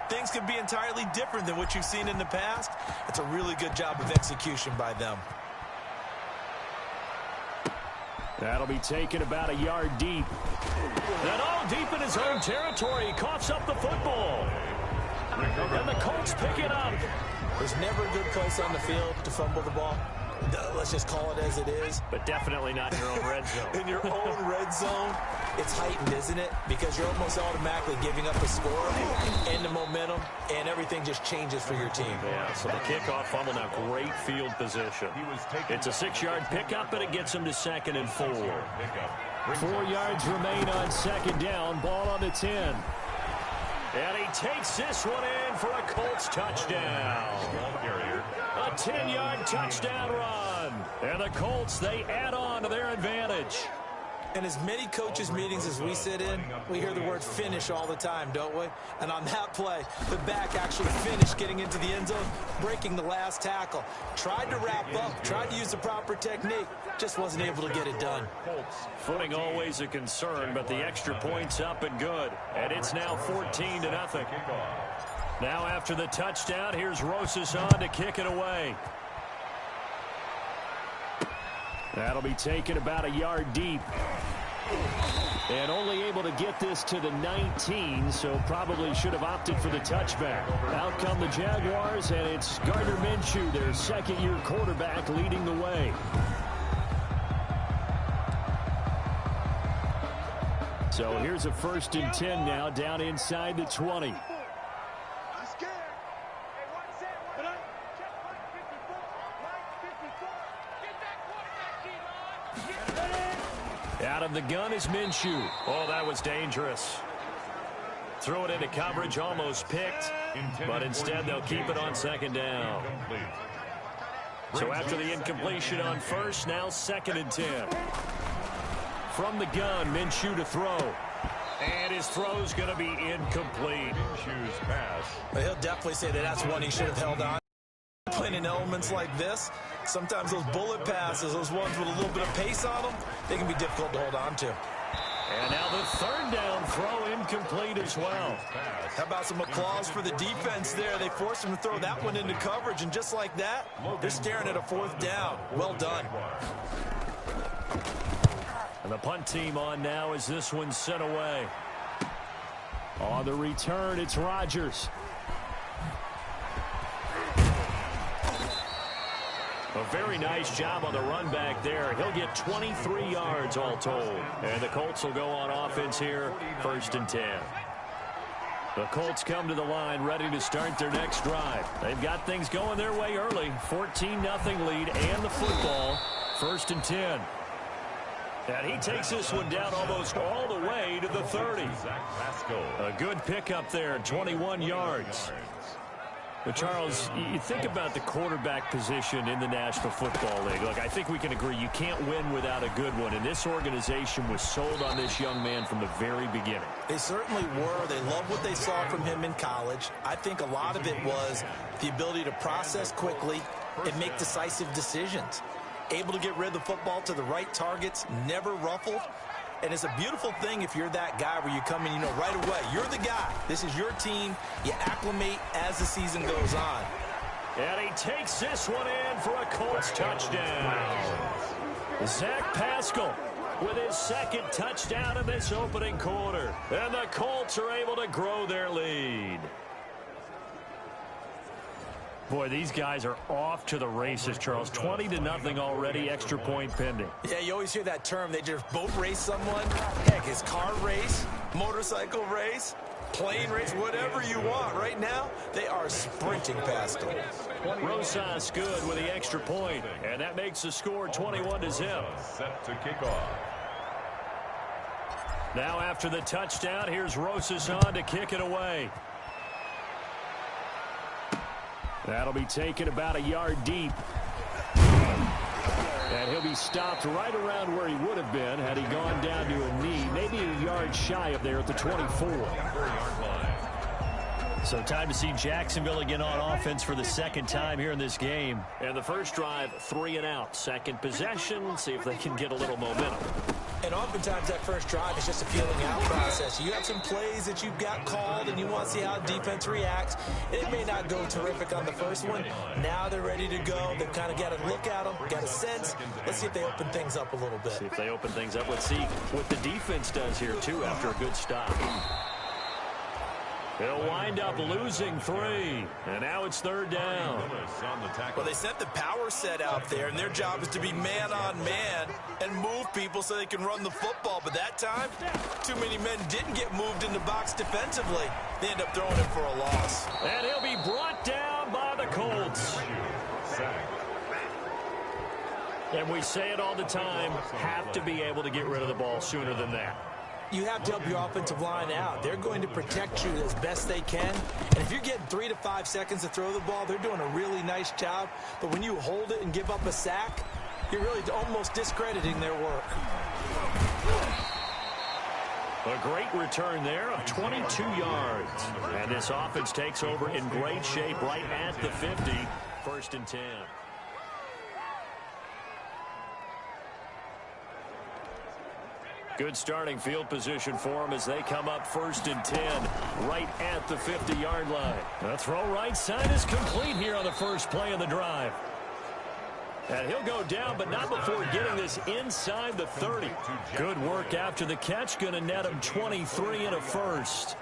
things could be entirely different than what you've seen in the past. It's a really good job of execution by them. That'll be taken about a yard deep. And all deep in his own territory. He coughs up the football. And the Colts pick it up. There's never a good place on the field to fumble the ball. Let's just call it as it is. But definitely not in your own red zone. In your own red zone, it's heightened, isn't it? Because you're almost automatically giving up a score and the momentum, and everything just changes for your team. Yeah, so the kickoff fumble now, great field position. It's a 6-yard pickup, and it him to 2nd and 4. 4 yards remain on 2nd down, ball on the 10. And he takes this one in for a Colts touchdown. A 10-yard touchdown run. And the Colts, they add on to their advantage. In as many coaches' meetings as we sit in, we hear the word finish all the time, don't we? And on that play, the back actually finished getting into the end zone, breaking the last tackle. Tried to wrap up, tried to use the proper technique, just wasn't able to get it done. Footing always a concern, but the extra point's up and good. And it's now 14-0. Now after the touchdown, here's Rosas on to kick it away. That'll be taken about a yard deep. And only able to get this to the 19, so probably should have opted for the touchback. Out come the Jaguars, and it's Gardner Minshew, their second-year quarterback, leading the way. So here's a 1st and 10 now, down inside the 20. Out of the gun is Minshew. Oh, that was dangerous. Threw it into coverage, almost picked, but instead they'll keep it on 2nd down. So after the incompletion on 1st, now 2nd and 10. From the gun, Minshew to throw. And his throw's going to be incomplete. Minshew's pass. Well, he'll definitely say that that's one he should have held on. Playing in elements like this, sometimes those bullet passes, those ones with a little bit of pace on them, they can be difficult to hold on to. And now the 3rd down throw incomplete as well. How about some applause for the defense there? They forced him to throw that one into coverage, and just like that, they're staring at a 4th down. Well done. And the punt team on now as this one's sent away. On the return, it's Rodgers. A very nice job on the run back there. He'll get 23 yards all told. And the Colts will go on offense here, 1st and 10. The Colts come to the line ready to start their next drive. They've got things going their way early. 14-0 lead and the football. 1st and 10. And he takes this one down almost all the way to the 30. A good pickup there, 21 yards. But, Charles, you think about the quarterback position in the National Football League. Look, I think we can agree you can't win without a good one. And this organization was sold on this young man from the very beginning. They certainly were. They loved what they saw from him in college. I think a lot of it was the ability to process quickly and make decisive decisions. Able to get rid of the football to the right targets, never ruffled. And it's a beautiful thing if you're that guy where you come in, you know, right away. You're the guy. This is your team. You acclimate as the season goes on. And he takes this one in for a Colts touchdown. Zach Pascal with his 2nd touchdown in this opening quarter. And the Colts are able to grow their lead. Boy, these guys are off to the races, Charles. 20-0 already, extra point pending. Yeah, you always hear that term. They just boat race someone. Heck, it's car race, motorcycle race, plane race, whatever you want. Right now, they are sprinting past them. Rosas good with the extra point, and that makes the score 21-0. Set to kick off. Now after the touchdown, here's Rosas on to kick it away. That'll be taken about a yard deep. And he'll be stopped right around where he would have been had he gone down to a knee, maybe a yard shy of there at the 24. So time to see Jacksonville again on offense for the 2nd time here in this game. And the first drive, 3 and out. 2nd possession, see if they can get a little momentum. And oftentimes that first drive is just a feeling out process. You have some plays that you've got called and you want to see how defense reacts. It may not go terrific on the first one. Now they're ready to go. They've kind of got to look at them, got a sense. Let's see if they open things up a little bit. See if they open things up. Let's see what the defense does here, too, after a good stop. They'll wind up losing 3. And now it's 3rd down. Well, they sent the power set out there, and their job is to be man-on-man and move people so they can run the football. But that time, too many men didn't get moved in the box defensively. They end up throwing it for a loss. And he'll be brought down by the Colts. And we say it all the time, have to be able to get rid of the ball sooner than that. You have to help your offensive line out. They're going to protect you as best they can. And if you're getting 3 to 5 seconds to throw the ball, they're doing a really nice job. But when you hold it and give up a sack, you're really almost discrediting their work. A great return there of 22 yards. And this offense takes over in great shape right at the 50. 1st and 10. Good starting field position for them as they come up 1st and 10 right at the 50-yard line. The throw right side is complete here on the first play of the drive. And he'll go down, but not before getting this inside the 30. Good work after the catch. Going to net him 23 and a first.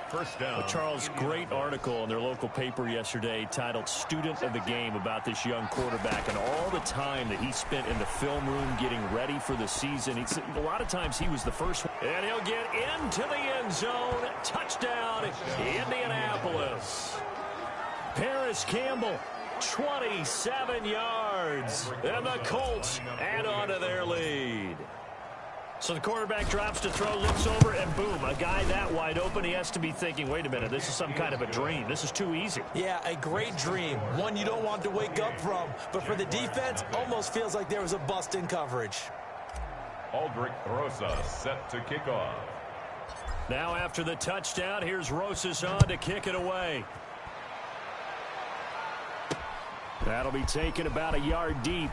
First down. Well, Charles, great article in their local paper yesterday titled Student of the Game about this young quarterback and all the time that he spent in the film room getting ready for the season. A lot of times he was the first one. And he'll get into the end zone. Touchdown, Indianapolis. Paris Campbell, 27 yards. And the Colts add on to their lead. So the quarterback drops to throw, looks over, and boom, a guy that wide open, he has to be thinking, wait a minute, this is some kind of a dream. This is too easy. Yeah, a great dream. One you don't want to wake up from. But for the defense, almost feels like there was a bust in coverage. Aldrich Rosa set to kick off. Now after the touchdown, here's Rosas on to kick it away. That'll be taken about a yard deep.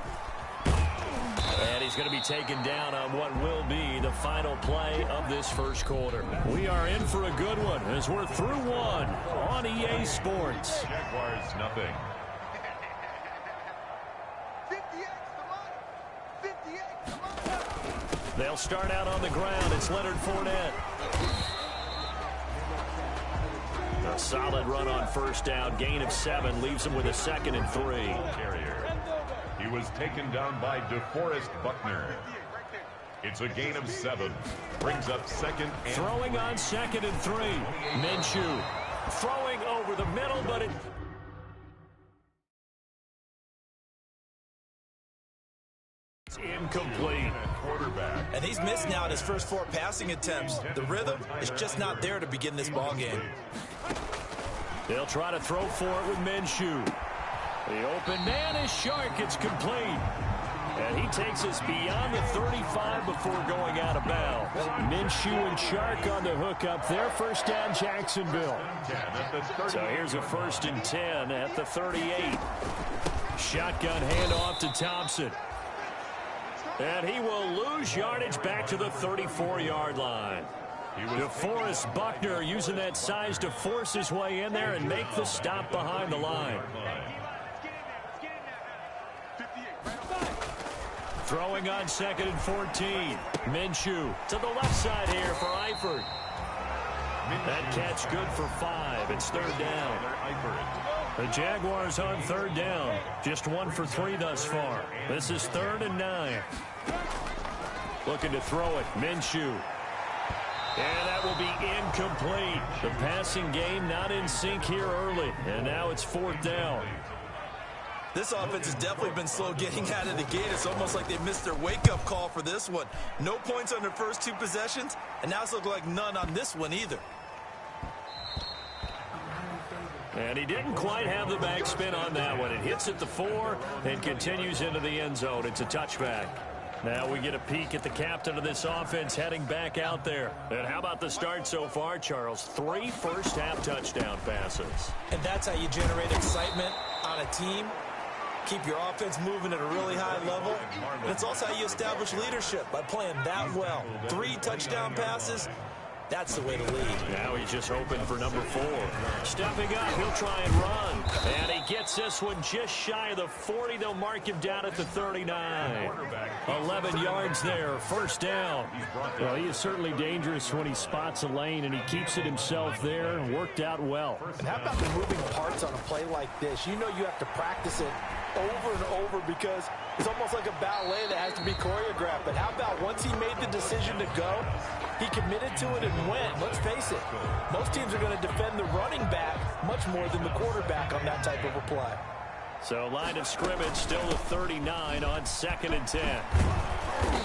And he's going to be taken down on what will be the final play of this first quarter. We are in for a good one as we're through one on EA Sports. Jaguars nothing. They'll start out on the ground. It's Leonard Fournette. A solid run on first down. Gain of 7 leaves him with a 2nd and 3. Carrier. He was taken down by DeForest Buckner. It's a gain of 7. Brings up 2nd and throwing 3. on 2nd and 3. Minshew throwing over the middle, but it's incomplete. Quarterback. And he's missed now in his first 4 passing attempts. The rhythm is just not there to begin this ball game. They'll try to throw for it with Minshew. The open man is Shark. It's complete. And he takes us beyond the 35 before going out of bounds. Minshew and Shark on the hook up there. First down, Jacksonville. So here's a 1st and 10 at the 38. Shotgun handoff to Thompson. And he will lose yardage back to the 34-yard line. DeForest Buckner using that size to force his way in there and make the stop behind the line. Throwing on 2nd and 14. Minshew to the left side here for Eifert. That catch good for 5. It's 3rd down. The Jaguars on 3rd down. Just 1 for 3 thus far. This is 3rd and 9. Looking to throw it. Minshew. And that will be incomplete. The passing game not in sync here early. And now it's 4th down. This offense has definitely been slow getting out of the gate. It's almost like they missed their wake-up call for this one. No points on their first 2 possessions, and now it's looking like none on this one either. And he didn't quite have the backspin on that one. It hits at the 4 and continues into the end zone. It's a touchback. Now we get a peek at the captain of this offense heading back out there. And how about the start so far, Charles? 3 first-half touchdown passes. And that's how you generate excitement on a team. keep your offense moving at a really high level. And it's also how you establish leadership, by playing that well. 3 touchdown passes, that's the way to lead. Now he's just hoping for number 4. Stepping up, he'll try and run. And he gets this one just shy of the 40. They'll mark him down at the 39. 11 yards there, first down. Well, he is certainly dangerous when he spots a lane, and he keeps it himself there and worked out well. And how about the moving parts on a play like this? You know you have to practice it over and over because it's almost like a ballet that has to be choreographed. But how about once he made the decision to go, he committed to it and went. Let's face it, most teams are going to defend the running back much more than the quarterback on that type of a play. So line of scrimmage still the 39 on 2nd and 10.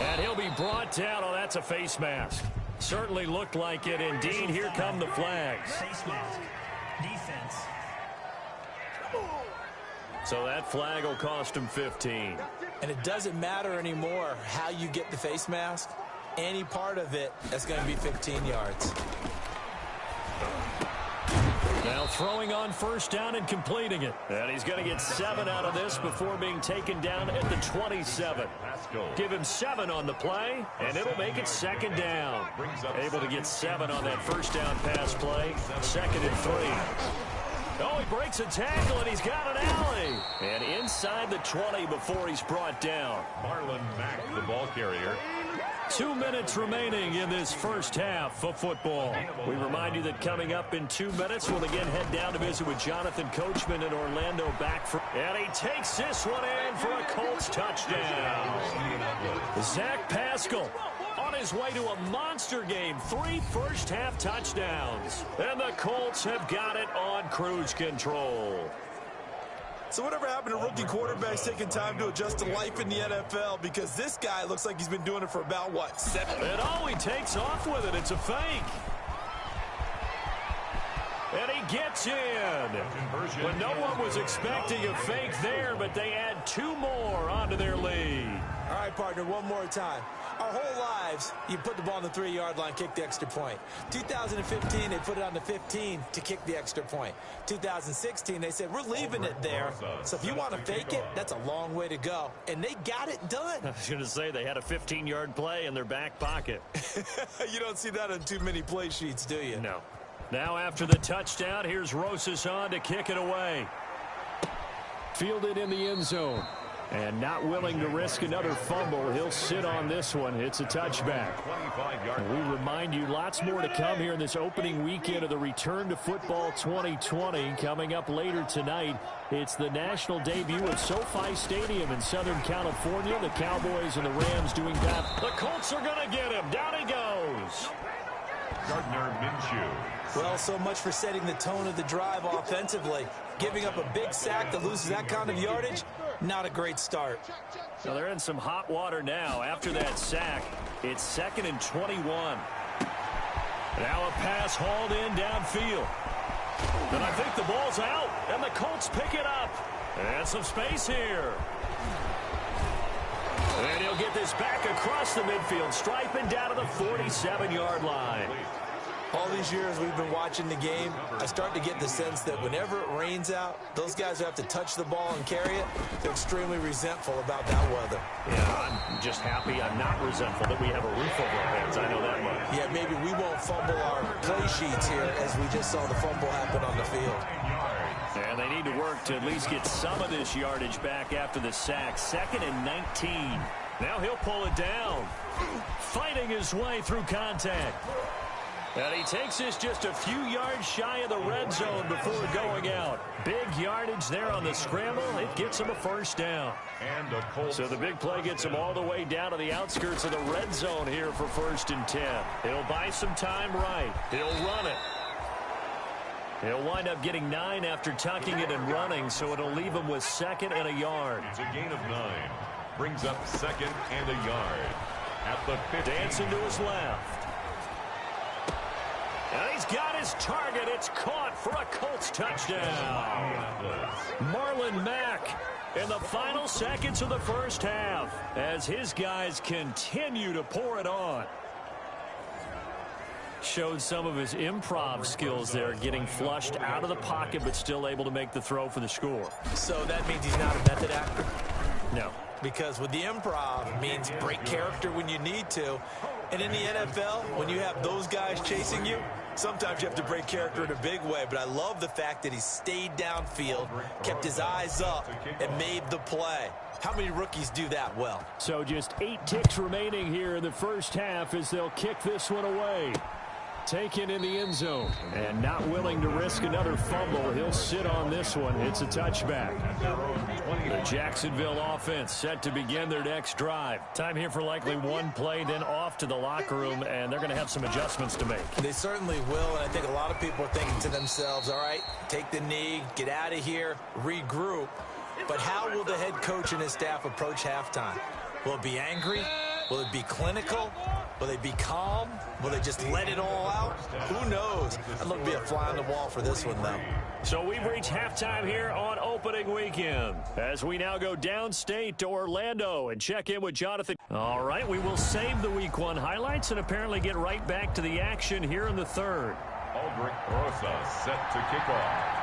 And he'll be brought down. Oh, that's a face mask. Certainly looked like it. Indeed, here come the flags. Face mask. Defense. So that flag will cost him 15. And it doesn't matter anymore how you get the face mask. Any part of it, that's going to be 15 yards. Now throwing on first down and completing it. And he's going to get 7 out of this before being taken down at the 27. Give him 7 on the play, and it'll make it 2nd down. Able to get 7 on that first down pass play. 2nd and 3. Oh, he breaks a tackle, and he's got an alley. And inside the 20 before he's brought down. Marlon Mack, the ball carrier. 2 minutes remaining in this first half of football. We remind you that coming up in 2 minutes, we'll again head down to visit with Jonathan Coachman in Orlando back for... And he takes this one in for a Colts touchdown. Zach Pascal on his way to a monster game. 3 first-half touchdowns. And the Colts have got it on cruise control. So whatever happened to rookie quarterbacks taking time to adjust to life in the NFL? Because this guy looks like he's been doing it for about, what, 7? And oh, he takes off with it. It's a fake. And he gets in. When no one was expecting a fake there, but they add 2 more onto their lead. All right, partner, one more time. Our whole lives, you put the ball on the 3-yard line, kick the extra point. 2015, they put it on the 15 to kick the extra point. 2016, they said, we're leaving it there. So if you want to fake it, that's a long way to go. And they got it done. I was going to say they had a 15-yard play in their back pocket. You don't see that on too many play sheets, do you? No. Now after the touchdown, here's Rosas on to kick it away. Fielded in the end zone. And not willing to risk another fumble. He'll sit on this one. It's a touchback. And we remind you, lots more to come here in this opening weekend of the Return to Football 2020. Coming up later tonight, it's the national debut at SoFi Stadium in Southern California. The Cowboys and the Rams doing that. The Colts are going to get him. Down he goes. Gardner Minshew. Well, so much for setting the tone of the drive offensively. Giving up a big sack that loses that kind of yardage, not a great start. So they're in some hot water now after that sack. It's 2nd and 21. Now a pass hauled in downfield. And I think the ball's out, and the Colts pick it up. And some space here. And he'll get this back across the midfield, striping down to the 47-yard line. All these years we've been watching the game, I start to get the sense that whenever it rains out, those guys who have to touch the ball and carry it, they're extremely resentful about that weather. Yeah, I'm just happy I'm not resentful that we have a roof over our heads. I know that much. Yeah, maybe we won't fumble our play sheets here as we just saw the fumble happen on the field. And they need to work to at least get some of this yardage back after the sack. 2nd and 19. Now he'll pull it down. Fighting his way through contact. And he takes this just a few yards shy of the red zone before going out. Big yardage there on the scramble. It gets him a first down. And so the big play gets him all the way down to the outskirts of the red zone here for 1st and 10. He'll buy some time right. He'll run it. He'll wind up getting 9 after tucking it and running, so it'll leave him with 2nd and a yard. It's a gain of 9. Brings up 2nd and a yard. At the 50. Dancing to his left. And he's got his target. It's caught for a Colts touchdown. Marlon Mack in the final seconds of the first half as his guys continue to pour it on. Showed some of his improv skills there, getting flushed out of the pocket but still able to make the throw for the score. So that means he's not a method actor? No. Because with the improv, it means break character when you need to. And in the NFL, when you have those guys chasing you, sometimes you have to break character in a big way. But I love the fact that he stayed downfield, kept his eyes up, and made the play. How many rookies do that well? So just 8 ticks remaining here in the first half as they'll kick this one away. Taken in the end zone. And not willing to risk another fumble. He'll sit on this one. It's a touchback. The Jacksonville offense set to begin their next drive. Time here for likely one play, then off to the locker room, and they're going to have some adjustments to make. They certainly will, and I think a lot of people are thinking to themselves, all right, take the knee, get out of here, regroup. But how will the head coach and his staff approach halftime? Will it be angry? Will it be clinical? Will they be calm? Will they just let it all out? Who knows? I'd love to be a fly on the wall for this one, though. So we've reached halftime here on opening weekend as we now go downstate to Orlando and check in with Jonathan. All right, we will save the Week 1 highlights and apparently get right back to the action here in the third. Aldrich Rosa set to kick off.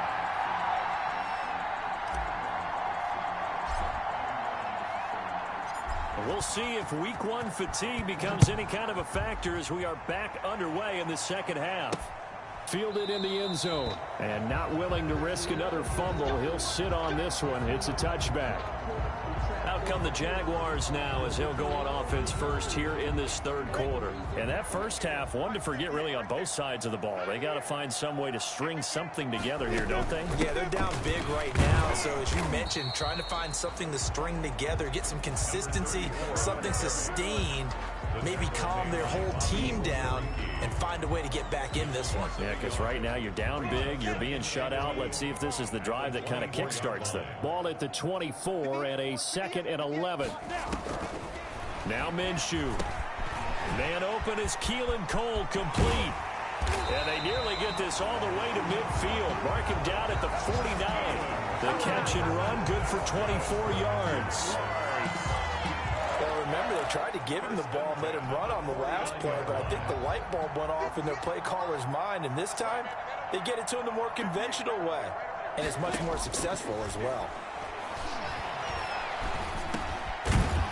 We'll see if Week 1 fatigue becomes any kind of a factor as we are back underway in the second half. Fielded in the end zone. And not willing to risk another fumble. He'll sit on this one. It's a touchback. Out come the Jaguars now as he'll go on offense first here in this third quarter. And that first half, one to forget really on both sides of the ball. They got to find some way to string something together here, don't they? Yeah, they're down big right now. So as you mentioned, trying to find something to string together, get some consistency, something sustained, maybe calm their whole team down and find a way to get back in this one. Yeah, because right now you're down big, you're being shut out. Let's see if this is the drive that kind of kickstarts them. Ball at the 24 and a 2nd and 11. Now Minshew. Man open is Keelan Cole, complete. And they nearly get this all the way to midfield. Mark him down at the 49. The catch and run, good for 24 yards. Well, remember, they tried to give him the ball and let him run on the last play, but I think the light bulb went off in their play caller's mind, and this time they get it to him the more conventional way, and it's much more successful as well.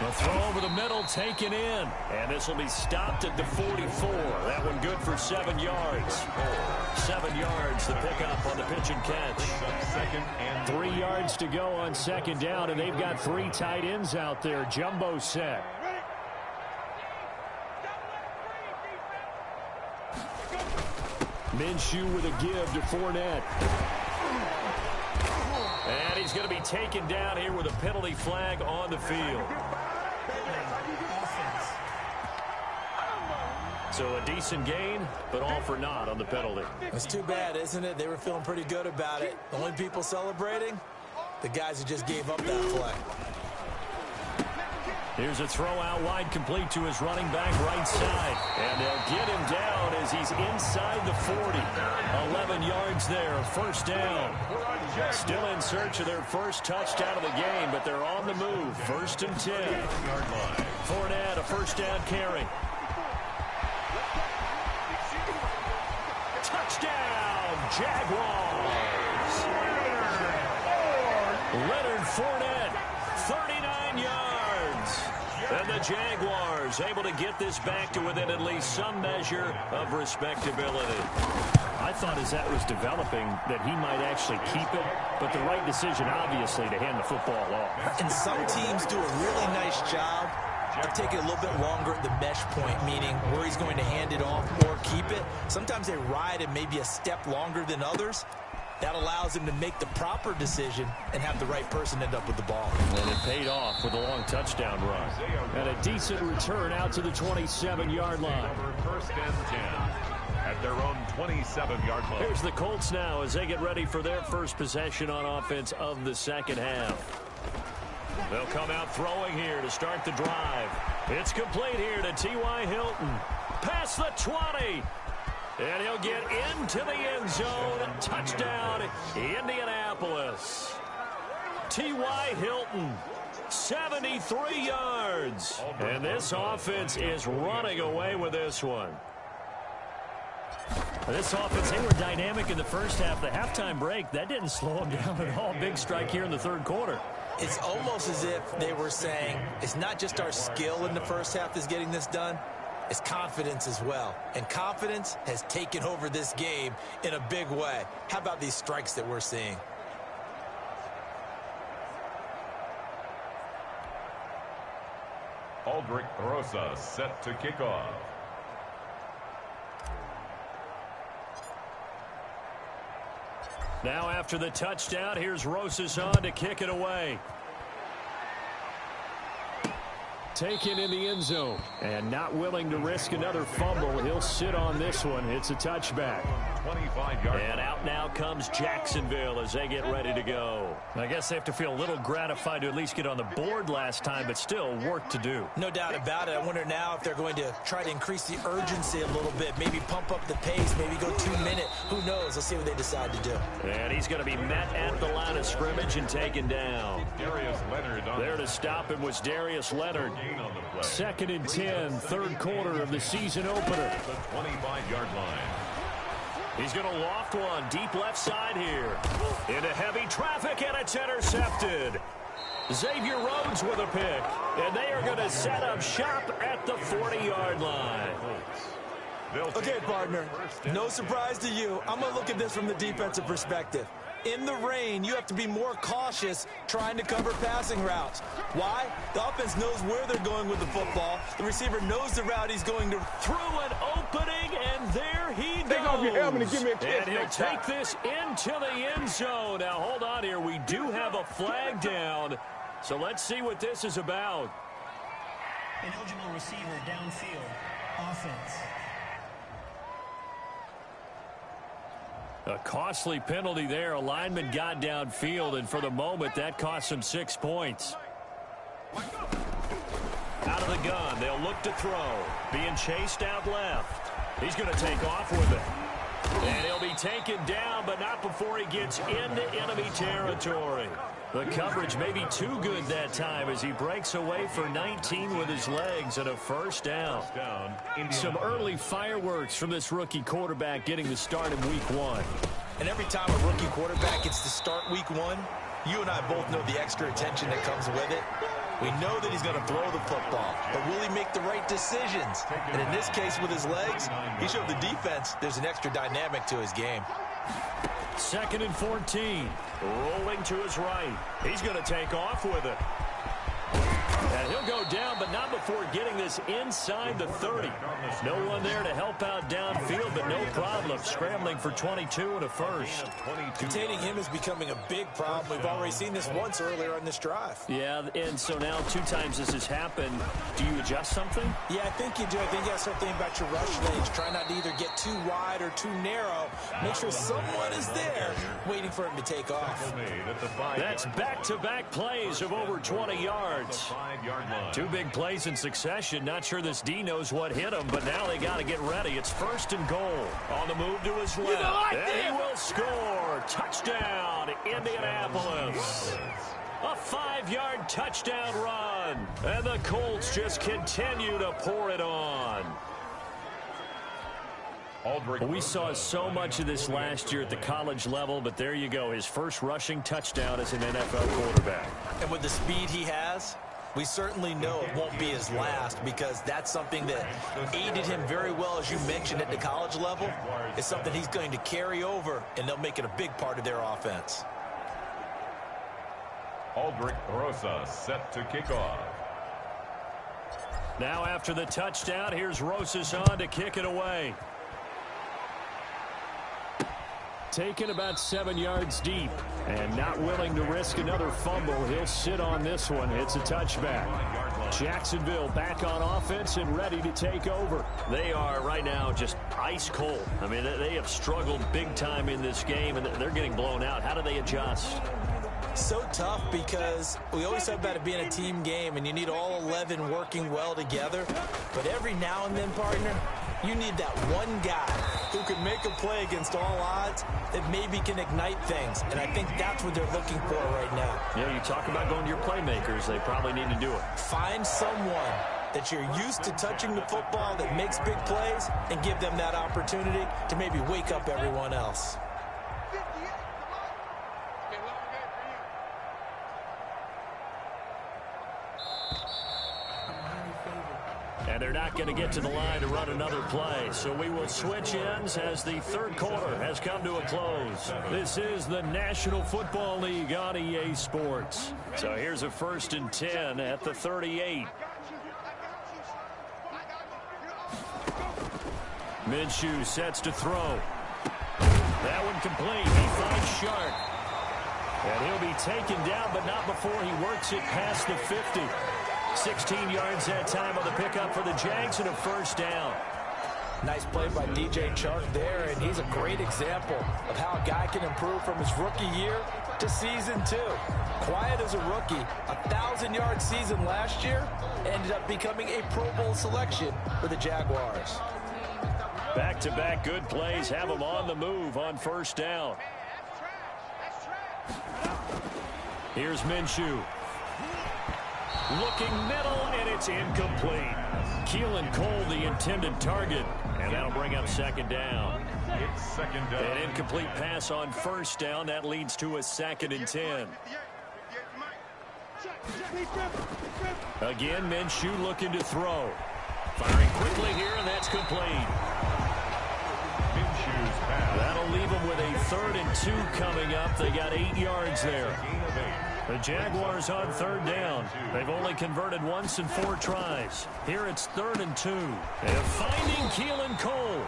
The throw over the middle, taken in. And this will be stopped at the 44. That one good for 7 yards. 7 yards, the pickup on the pitch and catch. 3 yards to go on second down, and they've got 3 tight ends out there. Jumbo set. Minshew with a give to Fournette. And he's going to be taken down here with a penalty flag on the field. So a decent gain, but all for naught on the penalty. It's too bad, isn't it? They were feeling pretty good about it. The only people celebrating, the guys who just gave up that play. Here's a throw out wide, complete to his running back right side. And they'll get him down as he's inside the 40. 11 yards there, first down. Still in search of their first touchdown of the game, but they're on the move. 1st and 10. Fournette, a first down carry. Touchdown, Jaguars. Leonard Fournette, 39 yards. And the Jaguars able to get this back to within at least some measure of respectability. I thought as that was developing that he might actually keep it, but the right decision, obviously, to hand the football off. And some teams do a really nice job of taking a little bit longer at the mesh point, meaning where he's going to hand it off or keep it. Sometimes they ride it maybe a step longer than others. That allows him to make the proper decision and have the right person end up with the ball. And it paid off with a long touchdown run. And a decent return out to the 27-yard line. 1st and 10 at their own 27-yard line. Here's the Colts now as they get ready for their first possession on offense of the second half. They'll come out throwing here to start the drive. It's complete here to T.Y. Hilton. Past the 20. And he'll get into the end zone. Touchdown, Indianapolis. T.Y. Hilton, 73 yards. And this offense is running away with this one. This offense, they were dynamic in the first half. The halftime break, that didn't slow them down at all. Big strike here in the third quarter. It's almost as if they were saying, it's not just our skill in the first half that's getting this done, it's confidence as well. And confidence has taken over this game in a big way. How about these strikes that we're seeing? Aldrich Rosa set to kick off. Now after the touchdown, here's Rosas on to kick it away. Taken in the end zone. And not willing to risk another fumble. He'll sit on this one. It's a touchback. 25-yard. And out now comes Jacksonville as they get ready to go. I guess they have to feel a little gratified to at least get on the board last time, but still work to do. No doubt about it. I wonder now if they're going to try to increase the urgency a little bit, maybe pump up the pace, maybe go 2 minute. Who knows? Let's see what they decide to do. And he's going to be met at the line of scrimmage and taken down. Darius Leonard on There to stop him was Darius Leonard. on the play. 2nd and 10, third quarter of the season opener. The 25-yard line. He's going to loft one deep left side here. Into heavy traffic, and it's intercepted. Xavier Rhodes with a pick. And they are going to set up shop at the 40-yard line. Okay, partner, no surprise to you. I'm going to look at this from the defensive perspective. In the rain, you have to be more cautious trying to cover passing routes. Why? The offense knows where they're going with the football. The receiver knows the route he's going to. Through an opening, and there he goes. Take off your helmet and give me a kiss And he'll next take time. this into the end zone. Now, hold on here. We do have a flag down. So let's see what this is about. Ineligible receiver downfield. Offense. A costly penalty there. A lineman got downfield, and for the moment, that cost him 6 points. Out of the gun, they'll look to throw. Being chased out left. He's going to take off with it. And he'll be taken down, but not before he gets into enemy territory. The coverage may be too good that time as he breaks away for 19 with his legs and a first down. Some early fireworks from this rookie quarterback getting the start in week 1. And every time a rookie quarterback gets to start week 1, you and I both know the extra attention that comes with it. We know that he's going to throw the football, but will he make the right decisions? And in this case with his legs, he showed the defense there's an extra dynamic to his game. 2nd and 14. Rolling to his right. He's going to take off with it. And he'll go down, but not before getting this inside the 30. No one there to help out downfield, but no problem. Scrambling for 22 and a first. Containing him is becoming a big problem. We've already seen this once earlier on this drive. Yeah, and so now 2 times this has happened. Do you adjust something? Yeah, I think you do. I think you got to start thinking about your rush lanes. Try not to either get too wide or too narrow. Make sure someone is there waiting for him to take off. That's back-to-back plays of over 20 yards. 2 big plays in succession. Not sure this D knows what hit him, but now they got to get ready. It's 1st and goal. On the move to his left. And he will score. Touchdown, Indianapolis. A 5-yard touchdown run. And the Colts just continue to pour it on. We saw so much of this last year at the college level, but there you go. His first rushing touchdown as an NFL quarterback. And with the speed he has, we certainly know it won't be his last, because that's something that aided him very well, as you mentioned, at the college level. It's something he's going to carry over, and they'll make it a big part of their offense. Aldrich Rosa set to kick off. Now after the touchdown, here's Rosas on to kick it away. Taken about 7 yards deep. And not willing to risk another fumble. He'll sit on this one. It's a touchback. Jacksonville back on offense and ready to take over. They are right now just ice cold. I mean, they have struggled big time in this game, and they're getting blown out. How do they adjust? So tough, because we always talk about it being a team game, and you need all 11 working well together. But every now and then, partner, you need that one guy who can make a play against all odds that maybe can ignite things. And I think that's what they're looking for right now. Yeah, you talk about going to your playmakers. They probably need to do it. Find someone that you're used to touching the football that makes big plays and give them that opportunity to maybe wake up everyone else. And they're not going to get to the line to run another play. So we will switch ends as the third quarter has come to a close. This is the National Football League on EA Sports. So here's a 1st and 10 at the 38. Minshew sets to throw. That one complete. He finds Sharp. And he'll be taken down, but not before he works it past the 50. 16 yards that time on the pickup for the Jags and a 1st down. Nice play by DJ Chark there, and he's a great example of how a guy can improve from his rookie year to season 2. Quiet as a rookie, 1,000-yard season last year, ended up becoming a Pro Bowl selection for the Jaguars. Back-to-back good plays have him on the move on 1st down. Here's Minshew. Looking middle, and it's incomplete. Keelan Cole, the intended target, and that'll bring up 2nd down. It's 2nd down. An incomplete pass on 1st down. That leads to a 2nd and 10. Again, Minshew looking to throw. Firing quickly here, and that's complete. Minshew's pass. That'll leave them with a 3rd and 2 coming up. They got 8 yards there. The Jaguars on 3rd down. They've only converted once in 4 tries. Here it's 3rd and 2. And finding Keelan Cole.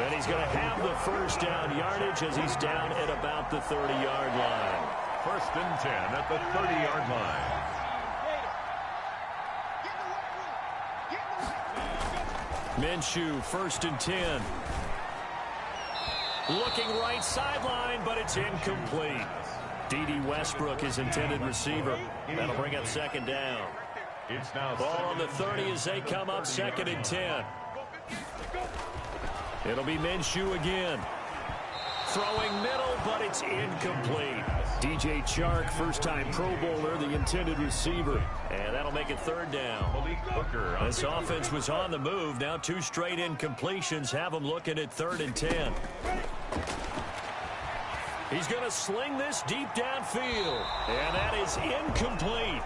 And he's going to have the 1st down yardage as he's down at about the 30-yard line. 1st and 10 at the 30-yard line. Minshew, 1st and 10. Looking right sideline, but it's incomplete. D.D. Westbrook, his intended receiver. That'll bring up 2nd down. It's now ball on the 30 as they come up 2nd and 10. It'll be Minshew again. Throwing middle, but it's incomplete. DJ Chark, first-time Pro Bowler, the intended receiver. And that'll make it 3rd down. This offense was on the move. Now 2 straight incompletions have them looking at 3rd and 10. He's going to sling this deep downfield. And that is incomplete.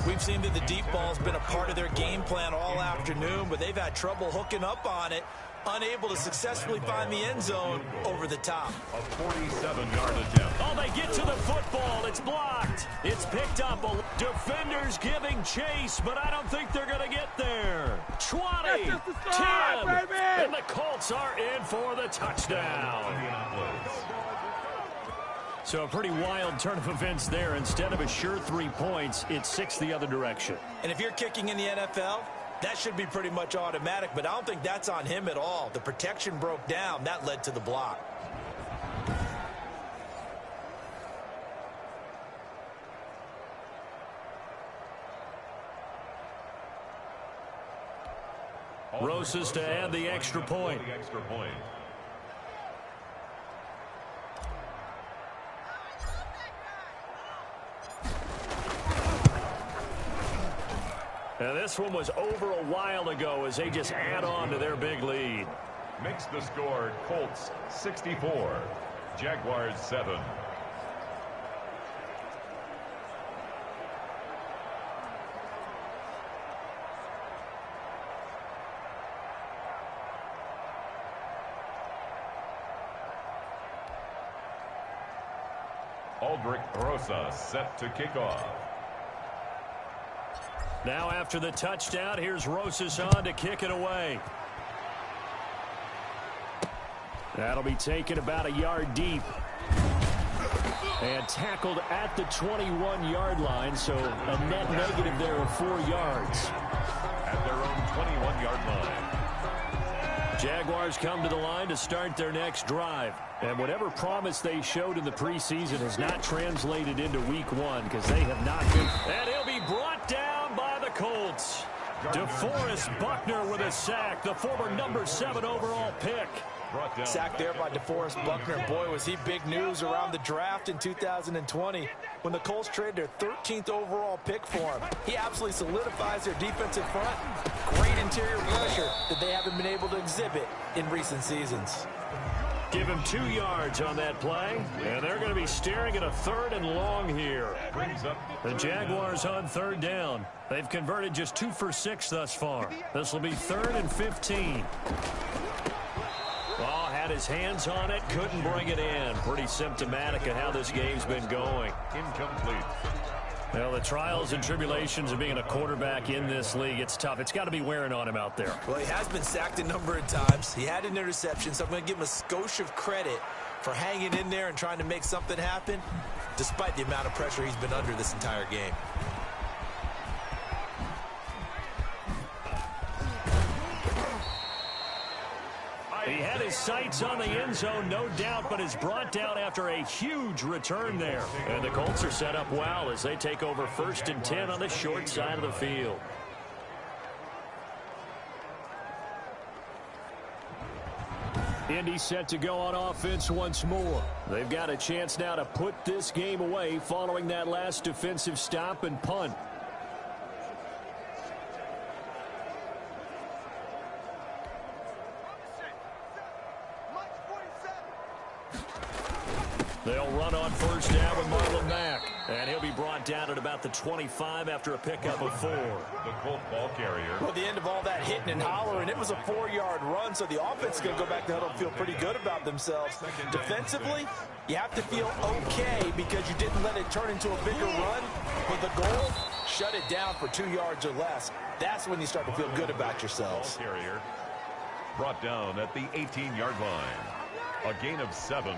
We've seen that the deep ball's been a part of their game plan all afternoon, but they've had trouble hooking up on it, unable to successfully find the end zone over the top. A 47-yard attempt. Oh, they get to the football. It's blocked. It's picked up. Defenders giving chase, but I don't think they're going to get there. 20, 10, and the Colts are in for the touchdown. So a pretty wild turn of events there. Instead of a sure 3 points, it's 6 the other direction. And if you're kicking in the NFL, that should be pretty much automatic, but I don't think that's on him at all. The protection broke down. That led to the block. Rosas to add the extra point. Now this one was over a while ago as they just add on to their big lead. Makes the score Colts 64, Jaguars 7. Aldrich Rosas set to kick off. Now after the touchdown, here's Rosas on to kick it away. That'll be taken about a yard deep. And tackled at the 21-yard line, so a net negative there of 4 yards. At their own 21-yard line. Jaguars come to the line to start their next drive. And whatever promise they showed in the preseason has not translated into week 1 because they have not been. And he'll be brought down by the Colts. DeForest Buckner with a sack, the former number 7 overall pick. Sacked there by DeForest Buckner. Boy, was he big news around the draft in 2020 when the Colts traded their 13th overall pick for him. He absolutely solidifies their defensive front. Great interior pressure that they haven't been able to exhibit in recent seasons. Give him 2 yards on that play, and they're going to be staring at a 3rd and long here. The Jaguars on 3rd down. They've converted just 2 for 6 thus far. This will be 3rd and 15. Oh, had his hands on it, couldn't bring it in. Pretty symptomatic of how this game's been going. Incomplete. Well, the trials and tribulations of being a quarterback in this league, it's tough. It's got to be wearing on him out there. Well, he has been sacked a number of times. He had an interception, so I'm going to give him a skosh of credit for hanging in there and trying to make something happen, despite the amount of pressure he's been under this entire game. He had his sights on the end zone, no doubt, but is brought down after a huge return there. And the Colts are set up well as they take over 1st and 10 on the short side of the field. Indy set to go on offense once more. They've got a chance now to put this game away following that last defensive stop and punt. They'll run on 1st down with Marlon Mack. And he'll be brought down at about the 25 after a pickup of 4. The Colt ball carrier. Well, the end of all that hitting and hollering, it was a 4-yard run, so the offense is going to go back to huddle and feel pretty good about themselves. Defensively, you have to feel okay because you didn't let it turn into a bigger run. But the goal, shut it down for 2 yards or less. That's when you start to feel good about yourselves. Ball carrier brought down at the 18-yard line. A gain of 7.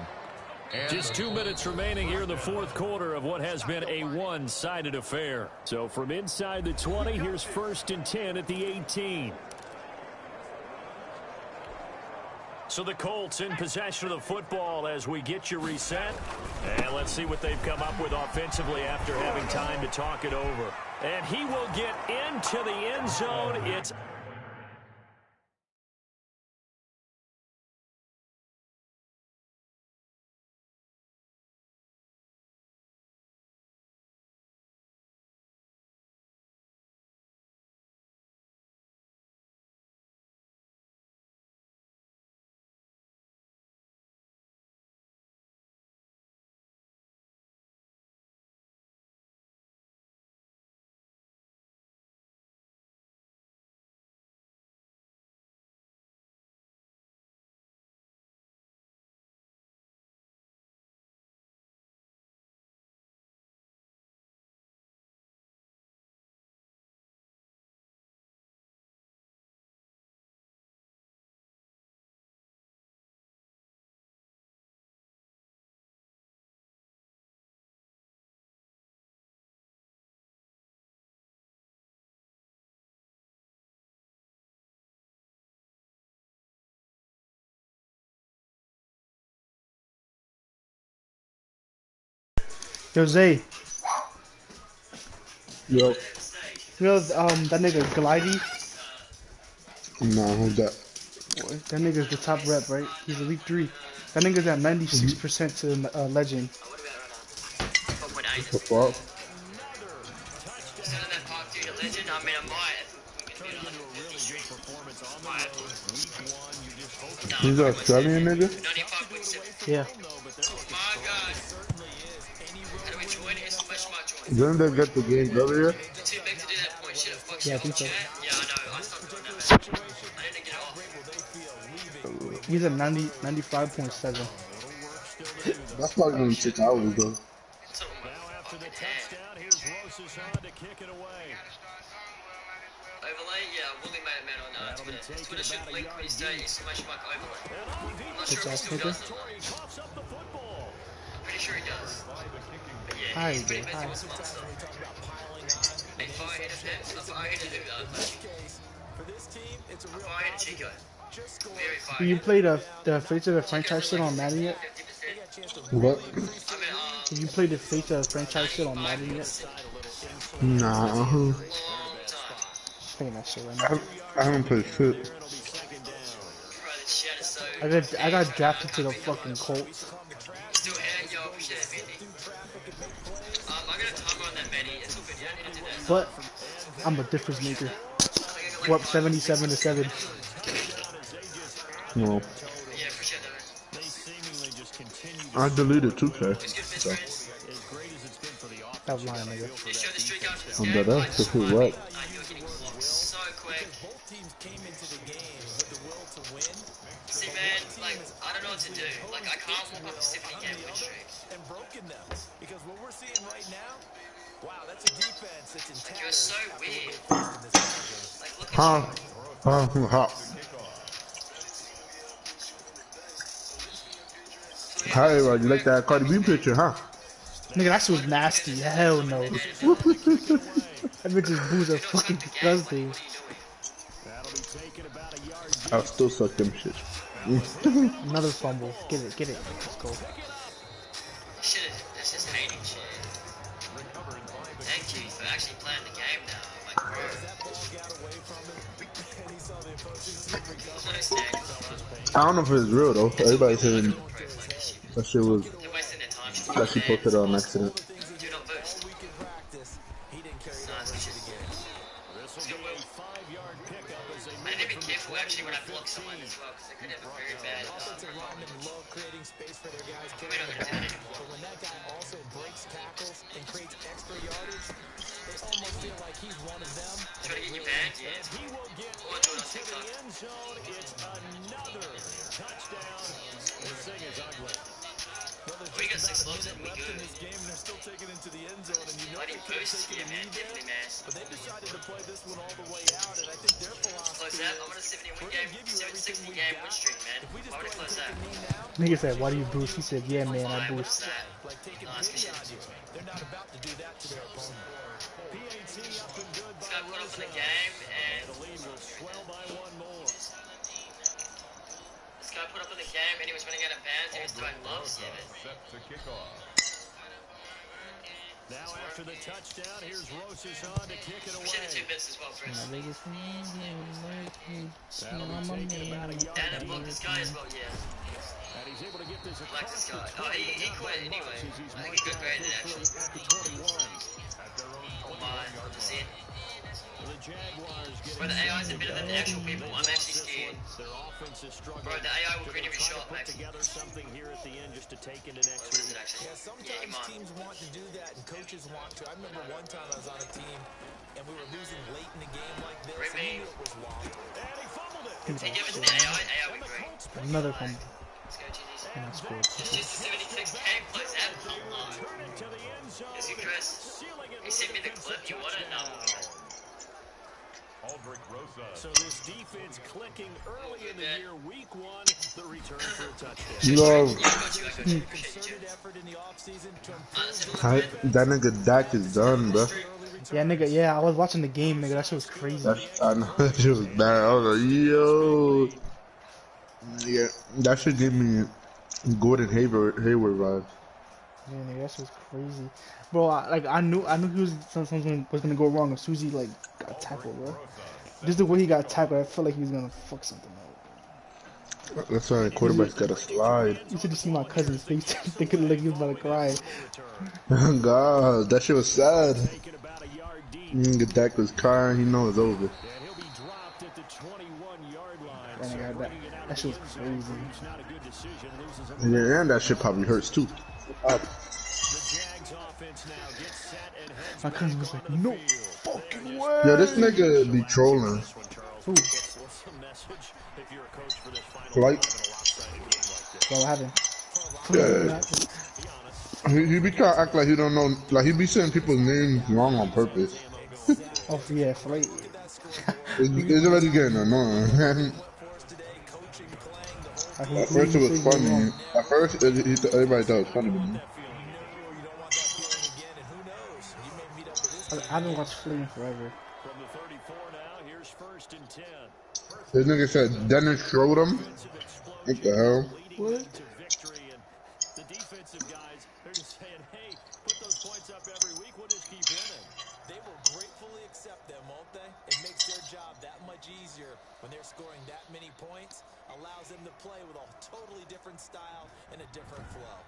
Just 2 minutes remaining here in the 4th quarter of what has been a one-sided affair. So from inside the 20, here's 1st and 10 at the 18. So the Colts in possession of the football as we get you reset. And let's see what they've come up with offensively after having time to talk it over. And he will get into the end zone. It's Yo, Zay. Yo. You know that nigga Glidey? Nah, who's that? That nigga's the top rep, right? He's Elite 3. That nigga's at 96% to Legend. What the fuck? He's an Australian nigga? Yeah. Didn't they get the game earlier? Yeah, I think so. He's at 95.7. That's probably gonna take hours though. Overlay, yeah, Willie made it, man, on Twitter should link his exclamation mark overlay. I'm not sure if he still does or not. Pretty sure he does. But yeah, he's pretty busy with some other stuff. Hey, fire hitter, fire hitter who, fire hitter Chico. Very fire. Have you played the Fate of the Franchise shit on Madden yet? What? Have you played the Fate of the Franchise shit on Madden yet? Nah, Playing that shit right now. I haven't played shit. I got drafted to the fucking Colts. Still here? Yo, appreciate it, Mandy. I got a timer on that, Mandy. It's all good, you don't need to do that. But I'm a difference maker. We're up 77-7. No. Yeah, appreciate that, man. I deleted 2K. Who's good, best friends? That was lying, nigga. Just show the streak after this I'm game. dead ass. This is what? You're getting blocked so quick. Both teams came into the game with the will to win. See, man, like, I don't know what to do. Like, I can't walk up a 70-game win streak. And broken them. Because what we're seeing right now, wow, that's a defense that's in Like, you're so weird. Like, look at Huh? you. Huh? Hi, you like that Cardi B picture, huh? Nigga, that shit was nasty. Hell no. That bitch's boos are fucking disgusting. I'll still suck them shit. Another fumble. Get it, get it. Let's go. Shit, that's just hating shit. Thank you for actually playing the game now. Like, bro. I don't know if it's real though. Everybody's saying that shit was They're wasting their time. that she posted on accident. Do not boost. Nice, good shit. Let's go, Will. I need to be careful actually when I block someone as well, because they could have a very bad love creating space for their guys. we're not gonna do that anymore. But when that guy also breaks tackles and creates extra yardage, they almost feel like he's one of them. Try to get your band, yeah. Or do it on TikTok. We got 6 lobs and we good. Bloody boost, yeah man, definitely man. But they decided to play this one all the way out, and I think their Close that, I'm on a 70 game win streak, man. Why would I close that? Nigga said, why do you boost? He said, yeah, man, I Why, what's boost. that? Nice, good shit. they're not about to do that to their opponent. This guy put up in the game and this guy put up in the game and he was running out of bounds. He was throwing lobs, yeah man. Now after the touchdown, here's Rosas on to kick it away. Shit the 2 bits as well, Chris. That'll be taking about a yard. Down and block this guy as well, yeah. And he's able to get this Like this guy. Oh, he quit anyway. I think he got graded actually. Oh my, see it? Bro, the AIs are better than the actual people. I'm actually scared. Bro, the AI will green every shot, Max. What is it actually? Yeah, sometimes Yeah, Iman. teams want to do that, and coaches want to. I remember one time I was on a team, and we were losing late in the game like this, Great and we man. knew it was wrong. He gave it to the AI, AI would green. Another fumble. Let's go, GG's. And I scored. It's just 76 gameplays that long. Is it Chris? He sent me the clip, you want it? No. So this defense clicking early in the year, week 1, the return for a touchdown. No, Yeah, I got you, Appreciate you. Concerted effort in the offseason to that nigga Dak is done, bro. Yeah, nigga, yeah, I was watching the game, nigga. That shit was crazy. I know that shit was bad. I was like, yo, yeah, that shit gave me Gordon Hayward vibes. Yeah, nigga, that shit was crazy. Bro, I knew he was something was gonna go wrong if Susie like got tackled, bro. Just the way he got tackled, I felt like he was gonna fuck something up. That's why the quarterback's gotta slide. You should have seen my cousin's face thinking like he was about to cry. God, that shit was sad. Dak was crying. He knows it's over. That shit was crazy. Yeah, and that shit probably hurts too. My cousin was like, no fucking way. Yo, this nigga be trolling. Who? Like, What happened? yeah. He be trying to act like he don't know. Like, he be saying people's names wrong on purpose. Oh, yeah, Flight. It's already getting annoying. At first it was funny. At first everybody thought it was funny. Man. I haven't watched Flea in forever. From the 34 now, here's 1st and 10. This nigga said Dennis showed him. What the hell? What? The defensive guys, they're just saying, hey, put those points up every week, we'll just keep winning. They will gratefully accept them, won't they? It makes their job that much easier when they're scoring that many points, allows them to play with a totally different style and a different flow.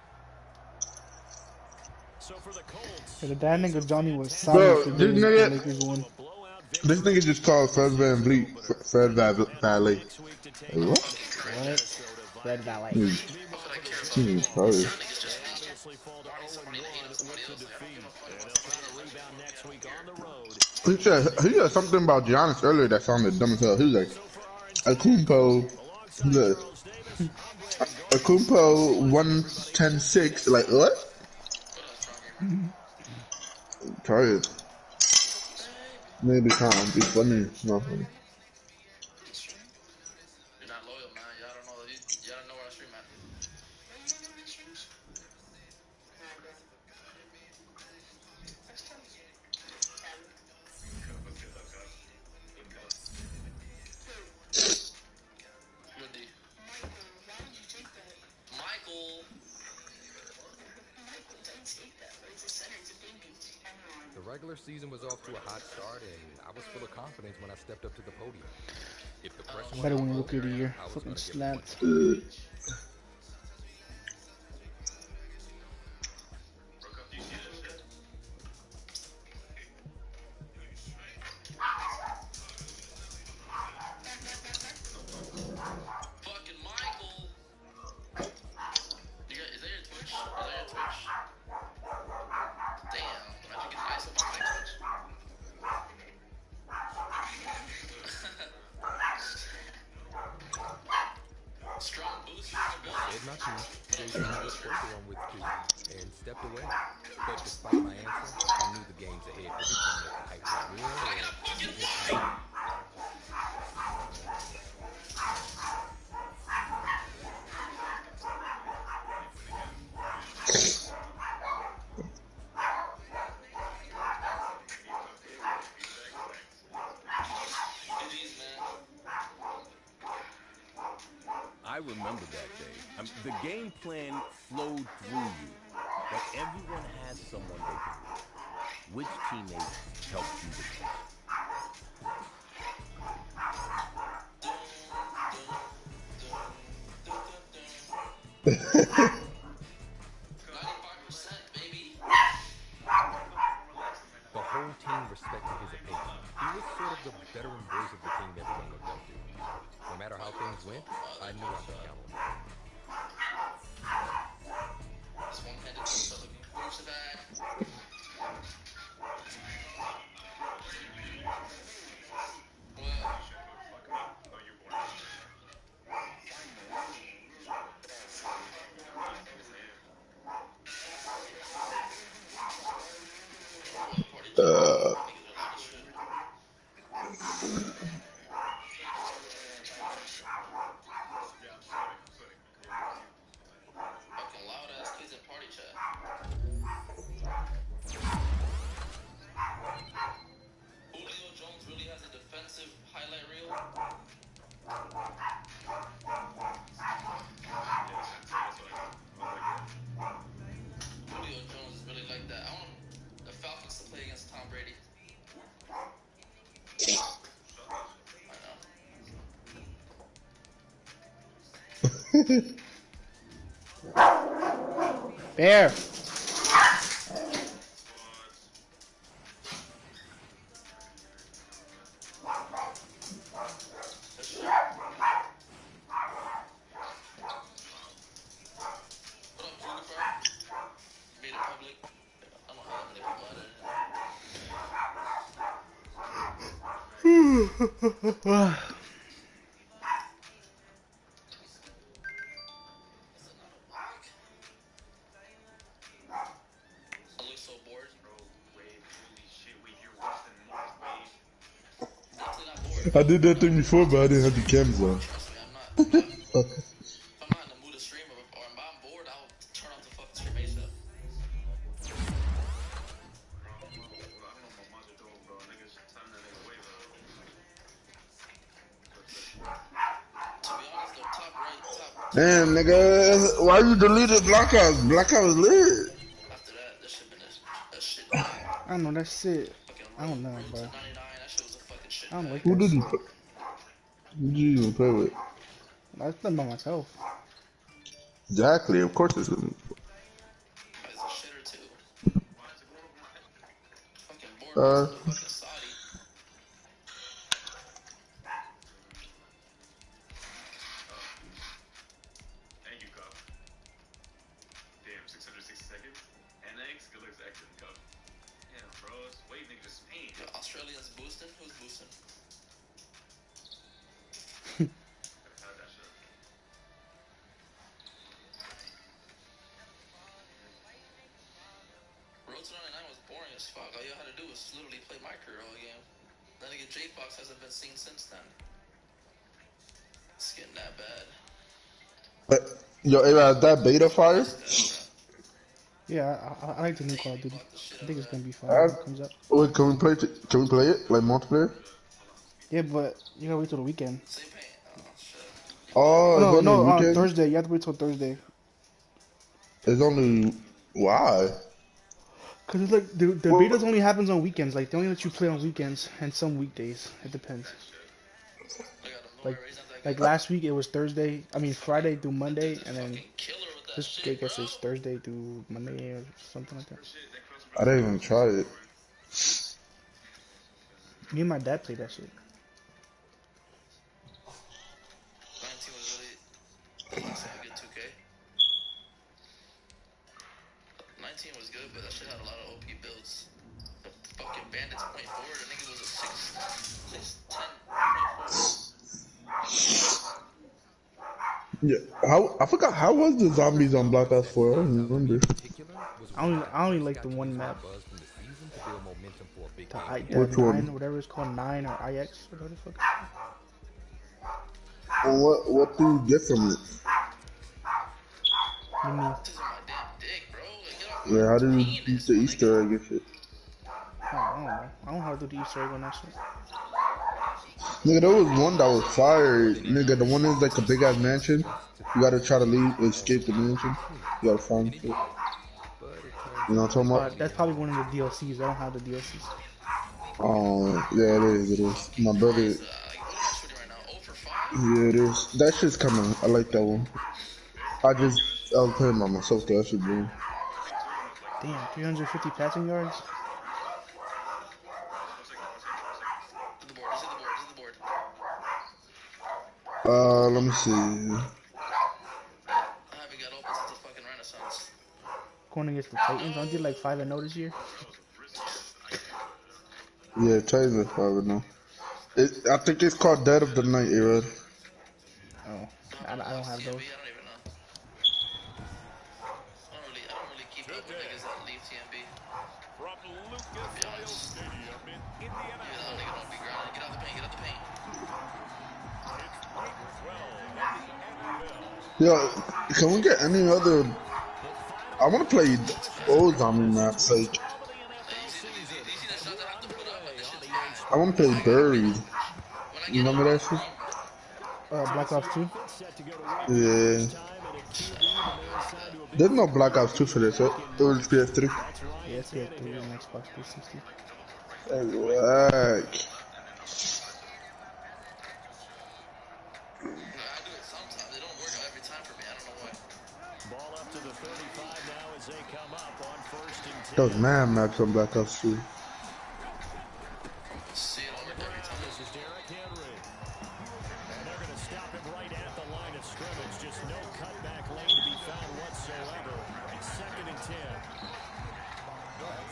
So for the Colts, Yeah, that it's a nigga Johnny was fantastic silent Bro, for start this the nigga, Lakers to won. a blowout this victory nigga just called in the Fred Van season Vliet, opener. Fred And now Valet. next week to take Like, on what? the What? Minnesota Red Vikings. Valet. He's, Meanwhile, What I for the care about. he's Jaguars, probably. Y'all niggas just they hate me. obviously fall to Already told me to hate on 0-1 somebody with the else. Like, I don't give defeat. a fuck And about they'll try somebody to else. I just rebound want to next get on week the on game. the road He said something about Giannis earlier that sounded dumb as hell. He was like, So for our entire crew, Akumpo, alongside look, Charles Davis, I'm Brandon Gaudin saying so Akumpo long to everybody. We'll see you 110-6. next Like, time. what? What else, Frogger? Tired. Baby. Maybe can't be funny. Not funny. Stream? You're not loyal, man. Y'all don't know. Y'all don't know where I stream at. Good D. Michael. The regular season was off to a hot start, and I was full of confidence when I stepped up to the podium. If the pressure was Better on win me, Rookie of the Year. I was Fucking going to give it slapped. 100. Fucking Michael. Is that your Twitch? Is that your Twitch? Damn. Imagine getting ice up on my Twitch. Strong boost in the building. Said my piece, gave me what further on with two, and stepped away. But despite my answer, I knew the games ahead would determine if the hype was real or just hype. GG's, man. I remember that day. The game plan flowed through you, but everyone has someone they can be. Which teammate helped you the most? 95%, baby. The whole team respected his opinion. He was sort of the veteran voice of the team everyone looked up to. No matter how things went, I knew I could count on him. This one-handed touch of looking moves it back. Fucking loud ass kids in party chat. Julio Jones really has a defensive highlight reel. Julio Jones is really like that. I want the Falcons to play against Tom Brady. I know. Bear. What up, Jennifer? Made it public. I don't know how many people are there. Is it not a block? I look so bored. Definitely not bored. I did that thing before, but I didn't have the cameras on. Trust me, I'm not. If I'm not in the mood to stream or if I'm bored, I'll turn off the fucking stream ASAP. To be honest, though, top right, top Damn, nigga. Why you deleted Blockhouse? Blockhouse lit. after that, this shit been a shit. I know that's it. Fucking I don't know, Road to bro. 99, that shit was a fucking shit I don't like bag. Who that did you shit. play? Who did you even play with? I was playing by myself. Exactly. Of course it's gonna. It's a shitter too. Fucking board Uh, racing with fucking Saudi. Yo, Australians boosting? Who's boosting? Road to 99 was boring as fuck. All you had to do was literally play my career all game. Then again, J-Fox hasn't been seen since then. It's getting that bad. yo, is that beta fire? Bust that, bro. Yeah, I like the new Call of Duty. Fuck the shit I out think of it's that. gonna be fun when it comes up. Wait, can we play? Can we play it like multiplayer? Yeah, but you gotta wait till the weekend. Same paint. Oh, shit. Oh Oh, it's no, only no, on weekend. Thursday. You have to wait till Thursday. It's only why? Cause it's like the Well, betas only happens on weekends. Like they only let you play on weekends and some weekdays. It depends. I got him. Don't Like worry, he's not that like good. last week it was Thursday. I mean Friday through That dude's Monday, a and then fucking killer with that this I shit, guess bro. it's Thursday through Monday or something like that. I didn't even try it. Me and my dad played that shit. 19 was really the last time we get 2K. 19 was good, but that shit had a lot of OP builds. The fucking Bandits point forward, I think it was a 6'10" point forward. Yeah, how I forgot how was the zombies on Black Ops 4? I don't remember. In particular was I only why I only just like got the to one use my map. buzz from the season to build momentum for a big game ahead. The Which one? 9, whatever it's called, 9 or IX, whatever the fuck. And what do you get from it? You mean? This is my damn dick, bro. Like, get off my Yeah, how do you beat penis, the my nigga. Easter egg and shit? I don't know. I don't know how to do the Easter egg on that shit. Nigga, there was one that was fire. Nigga, the one is like a big ass mansion. You gotta try to leave, escape the mansion. You gotta find And he shit. did. But it turns You know out what I'm talking that about? That's probably one of the DLCs. I don't have the DLCs. Yeah, it is, it is. My brother, What am I shooting right now? 0 for 5? yeah, it is. That shit's coming. I like that one. I was playing by myself, though. That shit good. Damn, 350 passing yards. To the board, is it the board, is it the board? Let me see. I haven't got open since the fucking Renaissance. Going against the Titans. Aren't they like 5-0 this year? Yeah, Titans are fire now. I think it's called Dead of the Night, Arod. Oh, How I many don't lost have TMB? those. I don't even know. I don't really keep up with niggas that leave TMB. From Lucas Oil Stadium in Even though Indianapolis. nigga don't be grinding. Get out the paint, get out the paint. It's week 12 of the NFL. Yo, can we get any other? I want to play old zombie maps. Like, Like, you see that shot that I have to put up? Like, this shit's bad. I want to play Buried. When I You get remember out, that shit? Black Ops 2. Yeah. There's no Black Ops 2 for this, right? It was PS3. Yeah, it's PS3 and Xbox 360. Like, I do it sometimes. It don't work out every time for me. I don't know why. Ball up to the 35 now as they come up on 1st and 10. those mad maps on Black Ops 2. See, it don't work every time. This is Derrick Henry. And they're going to stop him right at the line of scrimmage. Just no cutback lane to be found whatsoever. It's 2nd and 10.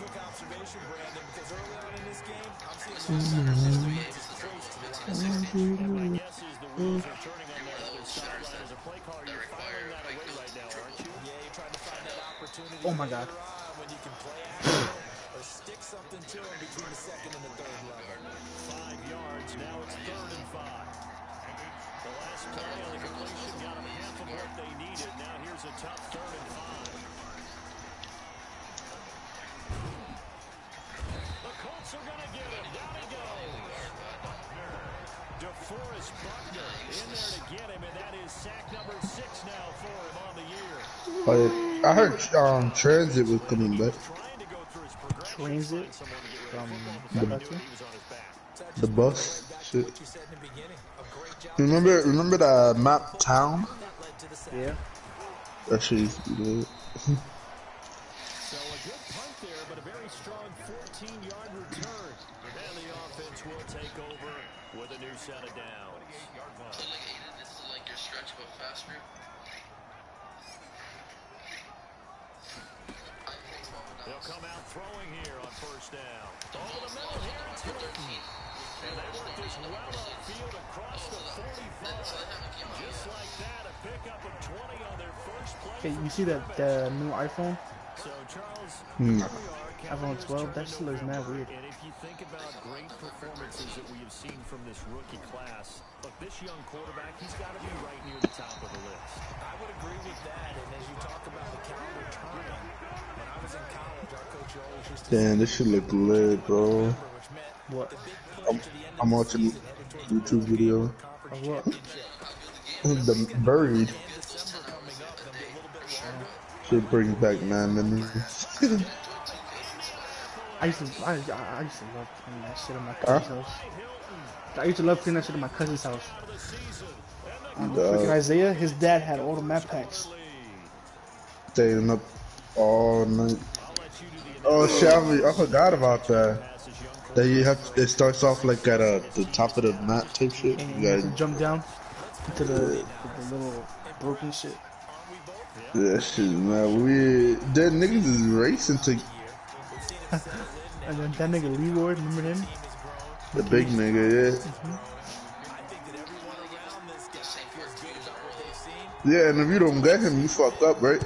Quick observation, Brandon, because early on in this game, I'm seeing Center seems to be able to throw 15 to 16. And my guess is the wheels are turning on You're one of the those sideline shitters as a play caller. that You're require filing that quick away build right now, aren't you? yeah, you're trying to find that opportunity Oh my God. later on when you can play action or stick something to him between the second and the third level. 5 yards. Now it's 3rd and 5. The last play on the completion got them half of what they needed. Now here's a tough 3rd and 5. The Colts are going to get him. Down he goes. DeForest Buckner in there to get him, and that is sack number 6 now for him on the year. I heard Transit was coming back. Trying to go through his progression. transit from Cartoon. The bus. Shit. Remember the map town? Yeah. That shit used to be good. So a good punt there, but a very strong 14-yard return. And the offense will take over with a new set of downs. So like Aiden, this is like your stretch but fast route. They'll come out throwing here on first down. Over the middle here, it's Hilton. And they work this well upfield across the 45. Just like that, a pickup of 20 on their first play. Hey, you see that the new iPhone? So Charles, iPhone 12, that still looks mad weird. And if you think about great performances that we have seen from this rookie class, look, this young quarterback, he's got to be right near the top of the list. I would agree with that. And as you talk about the calendar turning, when I was in college, our coach always used to Damn, this shit look lit, bro. What? I'm watching a YouTube video. Of what? The buried. Should bring back man memories. I used to love playing that shit in my cousin's house. I used to love playing that shit in my cousin's house. Freaking Isaiah, his dad had all the map packs. Staying up all night. Oh shit, I forgot about that. That you have to, it starts off like at the top of the map type shit. And you have to jump down into the little broken shit. Yeah, shit, man, weird. That niggas is racing to. And then that nigga Leroy, remember him? The big nigga, yeah. Yeah, and if you don't get him, you fucked up, right?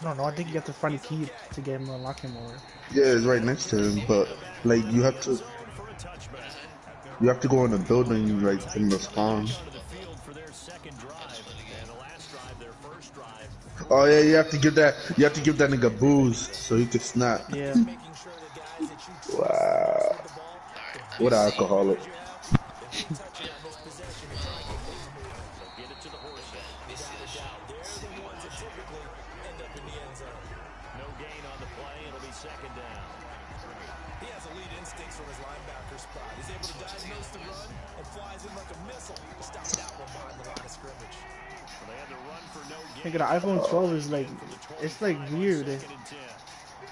No, I think you have to find a key to get him to unlock him or. Yeah, it's right next to him, but like you have to go in the building like from the spawn. Oh yeah, you have to give that nigga booze so he can snap. Yeah. Wow. What an alcoholic. Nigga, the iPhone 12 is like, it's like weird.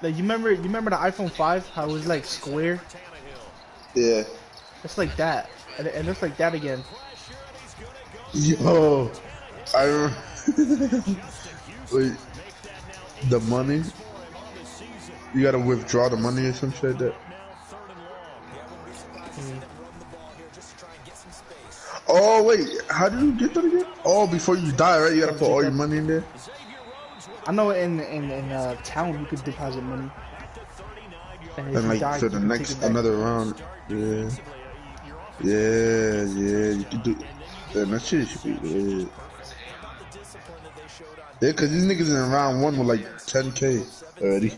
Like you remember the iPhone 5? How it was like square? Yeah. It's like that, and it looks like that again. Yo, I wait. The money? You gotta withdraw the money or some shit like that. Oh wait, how do you get that again? Oh, before you die, right? You gotta put all your money in there. I know in town you could deposit money. And like for the next another round, yeah, you could do. Damn, that shit should be good. Yeah, cause these niggas in round 1 with like 10K already.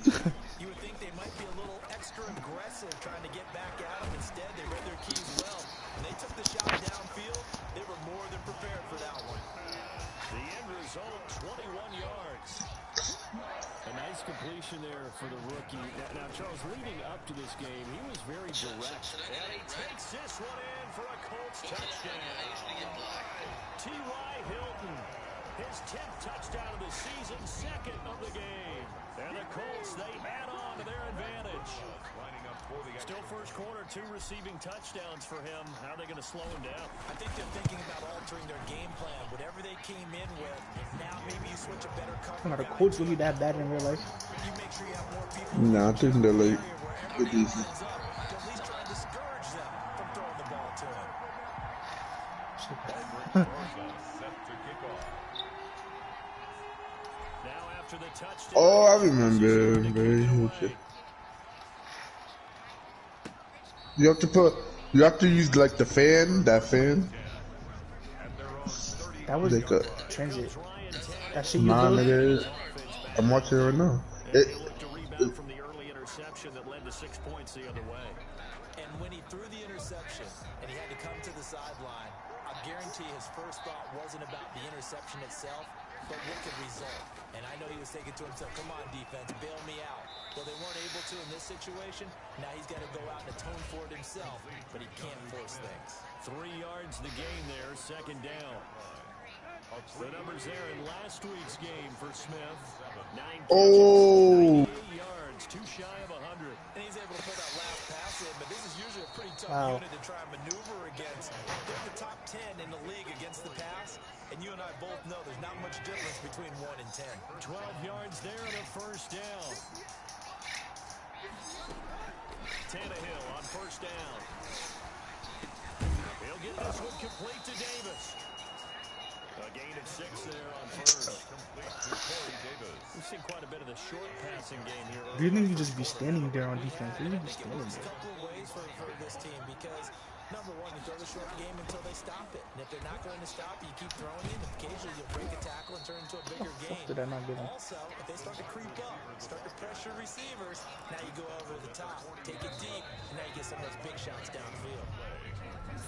There for the rookie. Now, Charles, leading up to this game, he was very direct. And he takes this one in for a Colts touchdown. T.Y. Hilton, his 10th touchdown of the season, 2nd of the game. And the Colts, they add on to their advantage. Still first quarter, 2 receiving touchdowns for him. How are they going to slow him down? I think they're thinking about altering their game plan. Whatever they came in with, now maybe you switch a better cover. Are the Colts really that bad in real life? Nah, I think they're like decent. Oh, I remember. You have to use like the fan, that fan. That was transit. That shit you nah, nigga, I'm watching it right now. From the early interception that led to 6 points the other way. And when he threw the interception and he had to come to the sideline, I guarantee his first thought wasn't about the interception itself. but what could result? And I know he was thinking to himself, come on, defense, bail me out. Well, they weren't able to in this situation. Now he's got to go out and atone for it himself, but he can't force things. 3 yards the gain there, second down. The numbers there in last week's game for Smith. 9 catches, 98 yards, too shy of 100. And he's able to put that last pass in, but this is usually a pretty tough unit to try and maneuver against. They're the top 10 in the league against the pass, and you and I both know there's not much difference between 1 and 10. 12 yards there and a first down. Tannehill on first down. He'll get this one complete to Davis. A gain of 6 there on first. We've seen quite a bit of the short passing game here. Do you think you just be standing there on defense? You think be standing there? There's a couple of ways for this team because, number one, you throw the short game until they stop it. And if they're not going to stop you, keep throwing it. Occasionally, you'll break a tackle and turn into a bigger game. Did I not get him? Also, if they start to creep up, start to pressure receivers, now you go over the top, take it deep, and now you get some of those big shots downfield.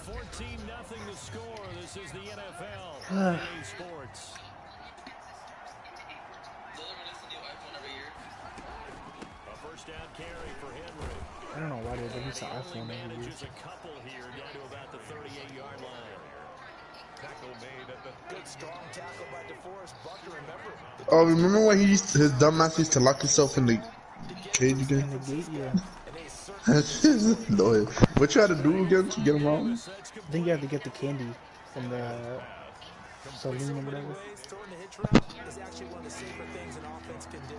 14-0 to score. This is the NFL. EA Sports. A first down carry for Henry. I don't know why they released the iPhone every year. Manages a couple here down to about the 38-yard line. Tackle made at the Good strong tackle by DeForest Buckner. Remember when his dumbass used to lock himself in the cage again? The gate, yeah. Lord. What you had to do again to get him out? I think you have to get the candy from the saloon or whatever. Throwing the hitch route is actually one of the safer things an offense can do.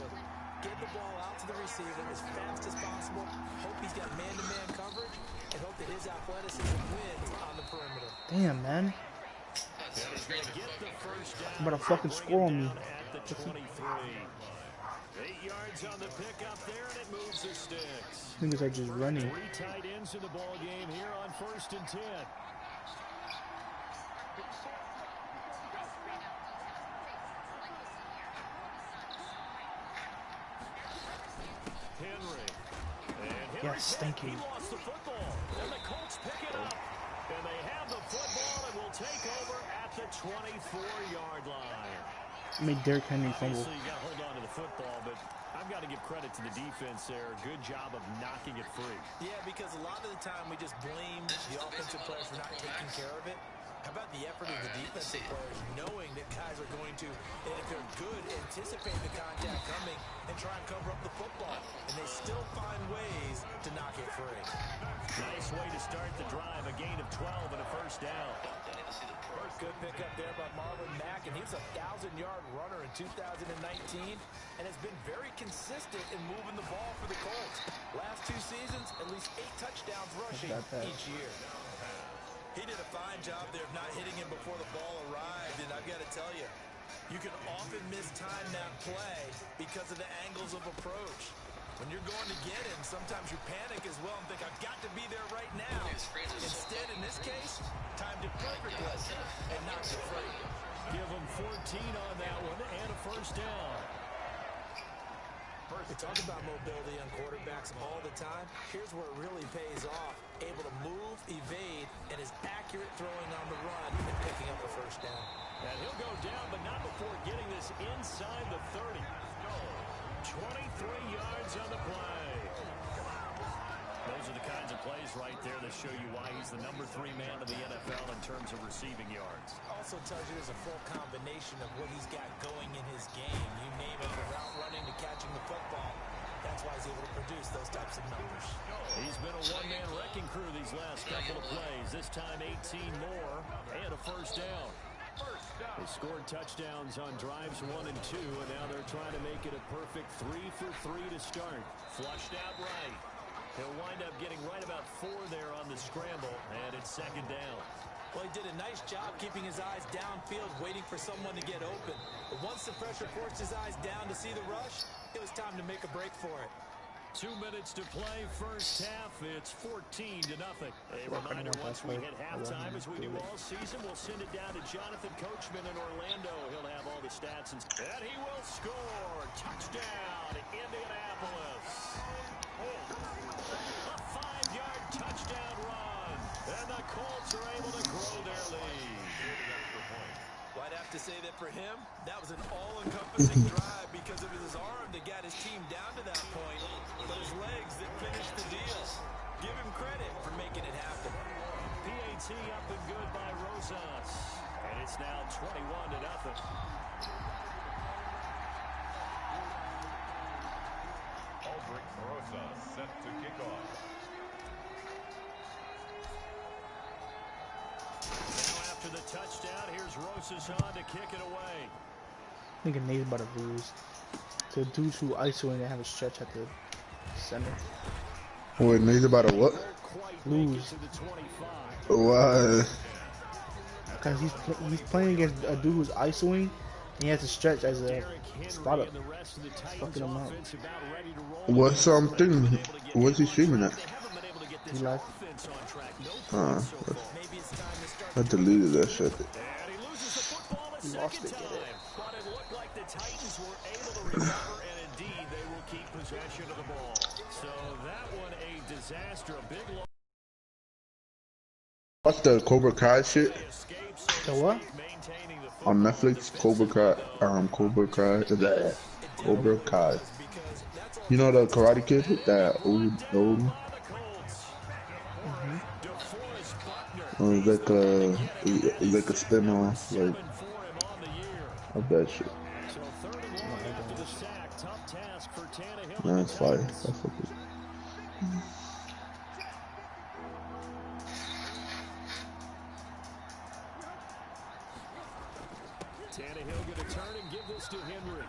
Get the ball out to the receiver as fast as possible. Hope he's got man-to-man coverage, and hope that his athleticism wins on the perimeter. Damn, man. I'm about to fucking score on me. 8 yards on the pickup there, and it moves the sticks. Niggas are just running. 3 tight ends in the ball game here on first and 10. Henry. Yes, thank you. He lost the football, and the Colts pick it up. And they have the football and will take over at the 24-yard line. I made Derrick Henry fumble. Obviously, you got to hold on to the football, but I've got to give credit to the defense there. Good job of knocking it free. Yeah, because a lot of the time we just blame the offensive players for not taking care of it. How about the effort of the defensive players knowing that guys are going to, and if they're good, anticipate the contact coming and try and cover up the football. And they still find ways to knock it free. Nice way to start the drive. A gain of 12 and a first down. Good pickup there by Marlon Mack, and he was a 1,000-yard runner in 2019 and has been very consistent in moving the ball for the Colts. Last 2 seasons, at least 8 touchdowns rushing each year. He did a fine job there of not hitting him before the ball arrived, and I've got to tell you, you can often mistime that play because of the angles of approach. When you're going to get him, sometimes you panic as well and think, I've got to be there right now. Instead, in this case, timed it perfectly and knocked it free. Give him 14 on that one and a first down. We talk about mobility on quarterbacks all the time. Here's where it really pays off. Able to move, evade, and is accurate throwing on the run and picking up the first down. And he'll go down, but not before getting this inside the 30. 23 yards on the play. Those are the kinds of plays right there that show you why he's the number 3 man of the NFL in terms of receiving yards. Also tells you there's a full combination of what he's got going in his game. You name it, from route running to catching the football. That's why he's able to produce those types of numbers. He's been a one-man wrecking crew these last couple of plays. This time 18 more and a first down. They scored touchdowns on drives 1 and 2, and now they're trying to make it a perfect 3 for 3 to start. Flushed out right. He'll wind up getting right about 4 there on the scramble, and it's second down. Well, he did a nice job keeping his eyes downfield, waiting for someone to get open. But once the pressure forced his eyes down to see the rush, it was time to make a break for it. 2 minutes to play, first half. It's 14-0. A reminder, once we hit halftime, as we do all season, we'll send it down to Jonathan Coachman in Orlando. He'll have all the stats, and he will score. Touchdown, Indianapolis. A 5-yard touchdown run, and the Colts are able to grow their lead. Well, I'd have to say that for him, that was an promising drive because it was his arm that got his team down to that point, but his legs that finished the deal. Give him credit for making it happen. PAT up and good by Rosas. And it's now 21-0. Aldrich Rosas set to kick off. Now after the touchdown, here's Rosas on to kick it away. I think Nate's about to lose. To dudes who isoing and have a stretch at the center. Wait, Nate's about to what? Lose. Why? Because he's playing against a dude who's isoing, and he has to stretch as a spot up. It's fucking him up. What's something? What's he streaming at? He left. I deleted that shit. He lost it. But it looked like the Titans were able to recover, and indeed they will keep possession of the ball. So that one a disaster, a big loss. What's the Cobra Kai shit? The what? On Netflix, Cobra Kai. Cobra Kai. You know the Karate Kid? That old. Like a spin-off, like of that shit. That's fire. That's fucking.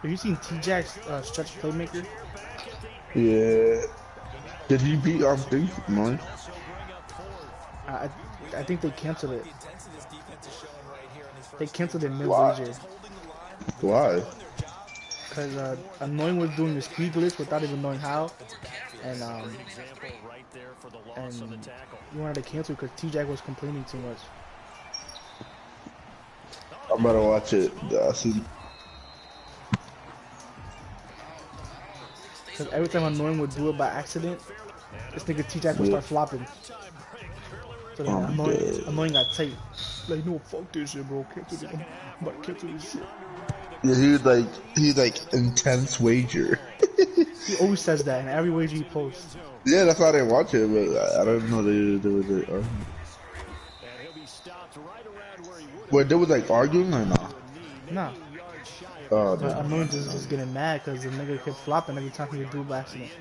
Have you seen T-Jack's stretch playmaker? Yeah. Did he beat thing? No. I think they canceled it. They canceled it mid-wager. Why? Because Annoying was doing the speed glitch without even knowing how, and you wanted to cancel because T-Jack was complaining too much. I'm about to watch it. I see. Because every time Annoying would do it by accident, this nigga T-Jack would start flopping. So then Annoying got tight. Like, no, fuck this shit, bro. Cancel this. I'm about to cancel this shit. Yeah, he's like intense wager. He always says that in every wager he posts. Yeah, that's why I didn't watch it, but I didn't know they were Wait, they was like arguing or not? Nah. Annoying just getting mad because the nigga kept flopping every time he would do it by accident.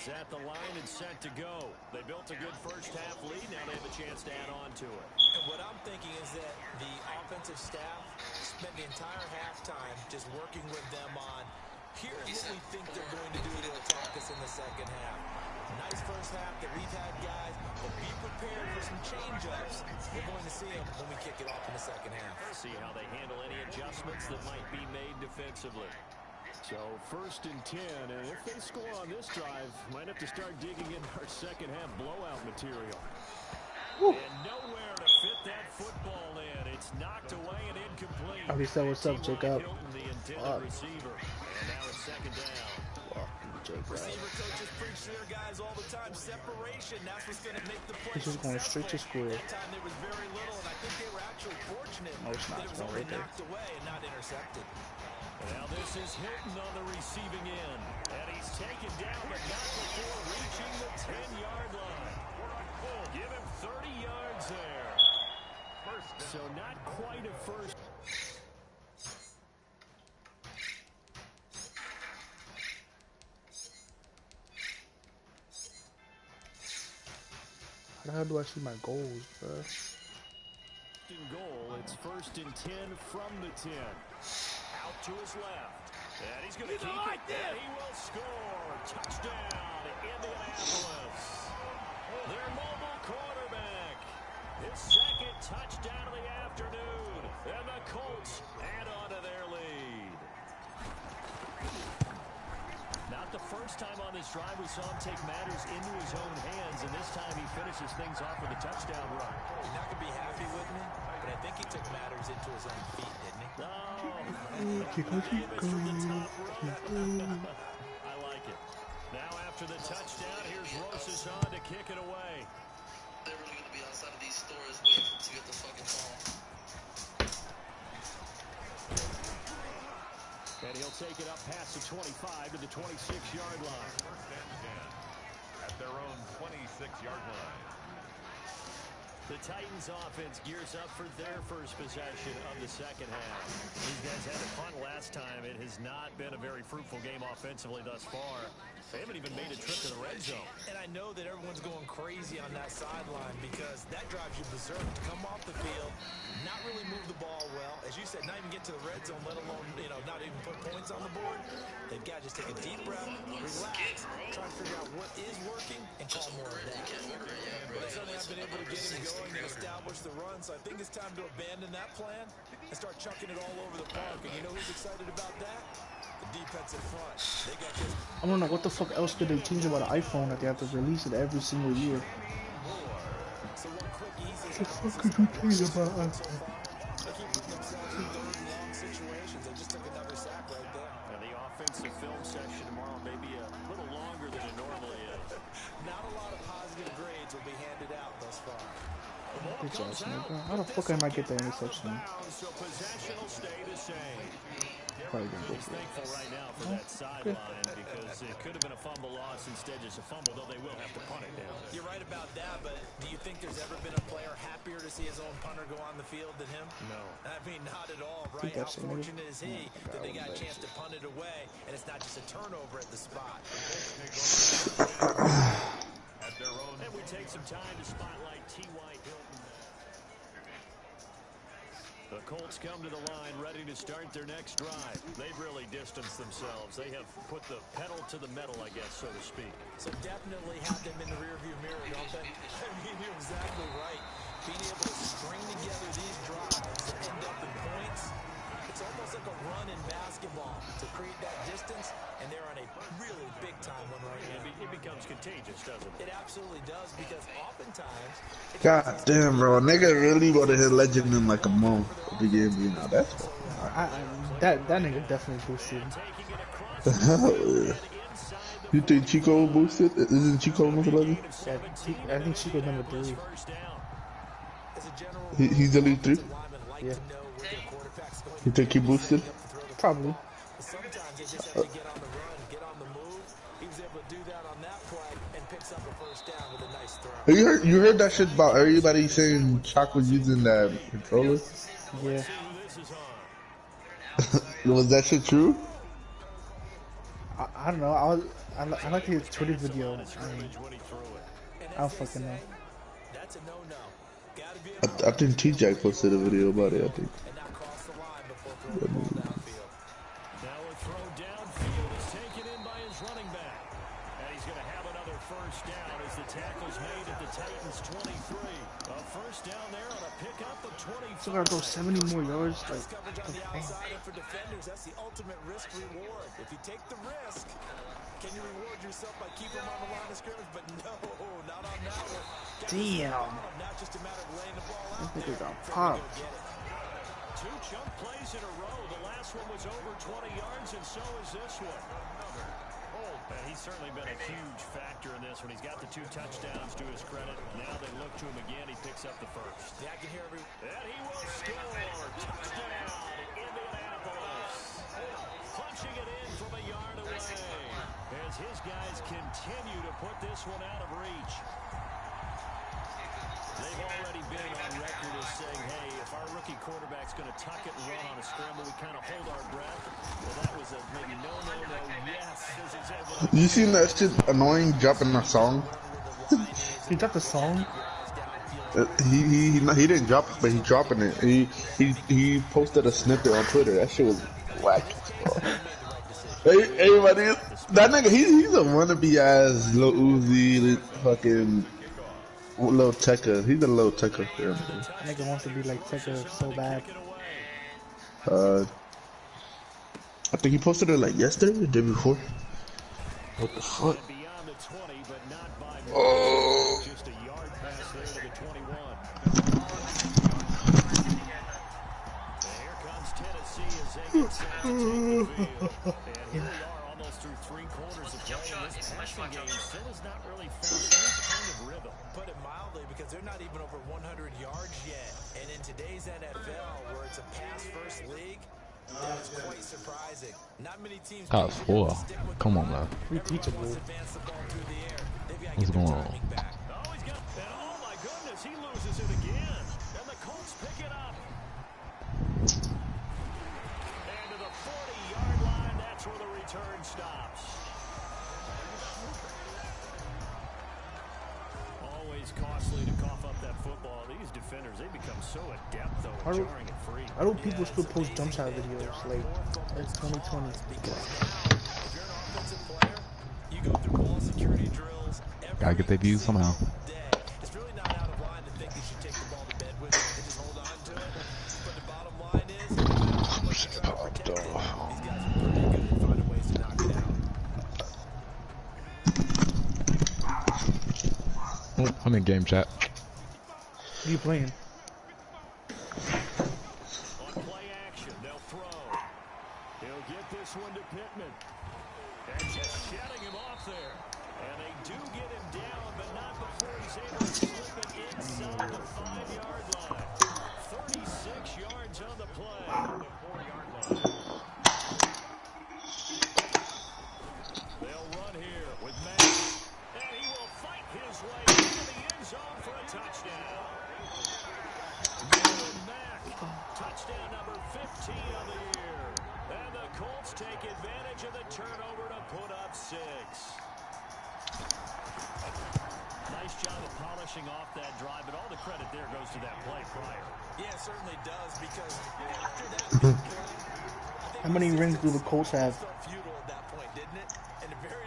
At the line and set to go. They built a good first half lead. Now they have a chance to add on to it. And what I'm thinking is that the offensive staff spent the entire halftime just working with them on here's what we think they're going to do to attack us in the second half. Nice first half that we've had, guys, but be prepared for some change-ups. We're going to see them when we kick it off in the second half. See how they handle any adjustments that might be made defensively. So 1st and 10, and if they score on this drive, might have to start digging in our second half blowout material. Woo. And nowhere to fit that football in. It's knocked away and incomplete. I already said what's up, Jacob. The intended receiver. And now it's second down. Receiver coaches preach to their guys all the time. Separation, that's what's going to make the play. He's just going straight to square. That time there was very little, and I think they were actually fortunate that it was only knocked away and not intercepted. Now this is Hilton on the receiving end. And he's taken down, but not before reaching the 10-yard line. Give him 30 yards there. So not quite a first. How the hell do I see my goals, bro? Goal. It's 1st and 10 from the 10. Out to his left. And he's going to keep it. And he will score. Touchdown, Indianapolis. Their mobile quarterback. His second touchdown of the afternoon. And the Colts add on to their lead. Not the first time on this drive we saw him take matters into his own hands, and this time he finishes things off with a touchdown run. You're not going to be happy with me, but I think he took matters into his own feet, didn't he? I like it. Now after the touchdown, here's Rosas on to kick it away. They're really going to be outside of these stores waiting to get the fucking phone. And he'll take it up past the 25 to the 26-yard line. First and 10 at their own 26-yard line. The Titans offense gears up for their first possession of the second half. These guys had a punt last time. It has not been a very fruitful game offensively thus far. They haven't even made a trip to the red zone. And I know that everyone's going crazy on that sideline because that drives you berserk to come off the field, not really move the ball well. As you said, not even get to the red zone, let alone, not even put points on the board. They've got to just take a deep breath, relax, try to figure out what is working, and call more of that. But they certainly have been able to get him going and establish the run, so I think it's time to abandon that plan and start chucking it all over the park. And you know who's excited about that? The defensive front. They got this. I don't know what the fuck else could they change about an iPhone that they have to release it every single year. So one quick, easy. What the fuck could you change about an iPhone? They keep putting themselves in third and long situations. They just took another sack right there. And the offensive film session tomorrow may be a little longer than it normally is. Not a lot of positive grades will be handed out thus far. Bitch ass nigga. How the fuck am I get that interception? So possession will stay the same. Probably gonna go He's for it. thankful right now for that sideline because it could have been a fumble loss, instead just a fumble, though they will have to punt it down. You're right about that, but do you think there's ever been a player happier to see his own punter go on the field than him? No. I mean, not at all, right? How fortunate is he that they got a chance to punt it away, and it's not just a turnover at the spot. At their own. And we take some time to spotlight T.Y. Hilton. The Colts come to the line ready to start their next drive. They've really distanced themselves. They have put the pedal to the metal, I guess, so to speak. So definitely have them in the rearview mirror, don't they? I mean, you're exactly right. Being able to string together these drives that end up in points, it's almost like a run in basketball to create that distance, and they're on a really big-time one right now. It becomes contagious, doesn't it? It absolutely does, because oftentimes... God damn, bro. Nigga really would have hit legend in like a month at the game. That's that nigga definitely boosted. the hell, yeah. You think Chico boosted? Isn't Chico number 11? Yeah, I think Chico's number 3. He's the lead 3? Yeah. You think he boosted? Probably. Sometimes they just have to get on the run, get on the move. He was able to do that on that play and picks up a first down with a nice throw. You heard that shit about everybody saying Chalk was using that controller? Yeah. Was that shit true? I don't know. I like his Twitter video. I don't fucking know. That's a no-no. I think T-Jack posted a video about it, I think. And not cross the line before throwing the ball downfield. Now a throw downfield is taken in by his running back. And he's going to have another first down as the tackle's made at the Titans' 23. A first down there on a pickup of 25. Still gotta go 70 more yards. Like, Coverage on the outside, and for defenders, that's the ultimate risk-reward. If you take the risk, can you reward yourself by keeping them on the line of scrimmage? But no, not on that one. damn. Not just a matter of laying the ball out. This nigga got popped. Two chunk plays in a row. The last one was over 20 yards, and so is this one. And he's certainly been a huge factor in this one. He's got the 2 touchdowns to his credit. Now they look to him again. He picks up the first. Yeah, I can hear every... And he will score. Touchdown, Indianapolis. Punching it in from a yard away as his guys continue to put this one out of reach. They've already been on record as saying, hey, if our rookie quarterback's going to tuck it and run on a scramble, we kind of hold our breath. Well, that was a maybe no, yes. You seen that shit annoying dropping a song? He dropped a song? He didn't drop it, but he's dropping it. He posted a snippet on Twitter. That shit was whack. Hey, everybody, that nigga, he's a wannabe ass Lil Uzi, fucking Lil Tecca. He's a Lil Tecca fan. Nigga wants to be like Tecca so bad. I think he posted it like yesterday or the day before. What the fuck? Oh. Just a yard pass there to the 21. Here comes Tennessee as they get set to take the field. And here we are almost through 3 quarters of play. This passing game still has not really found any kind of rhythm. Put it mildly, because they're not even over 100 yards yet. And in today's NFL, where it's a pass-first league, That was quite surprising. Not many teams Top 4. Come on, man. Repeatable. What's going on? Oh, he's got, and oh my goodness, he loses it again. And the Colts pick it up. And to the 40-yard line, that's where the return stops. Always costly to cough up that football. These defenders, they become so adept, though, at jarring it free. Why do people still post jump shot videos? Like, it's 2020. Gotta get their views somehow. It's really not out of line to think you should take the ball to bed with it and just hold on to it. But the bottom line is, these guys are pretty good at finding ways to knock it out. Oh, I'm in game chat. Who you playing? On play action, they'll throw. He'll get this one to Pittman. And just shutting him off there. And they do get him down, but not before he's able to slip it inside the 5-yard line. 36 yards on the play. The 4-yard line. They'll run here with Mack. And he will fight his way into the end zone for a touchdown. Mack, touchdown number 15 of the year. And the Colts take advantage of the turnover to put up 6. Nice job of polishing off that drive, but all the credit there goes to that play prior. Yeah, it certainly does, because after that big play, How many rings do the Colts have?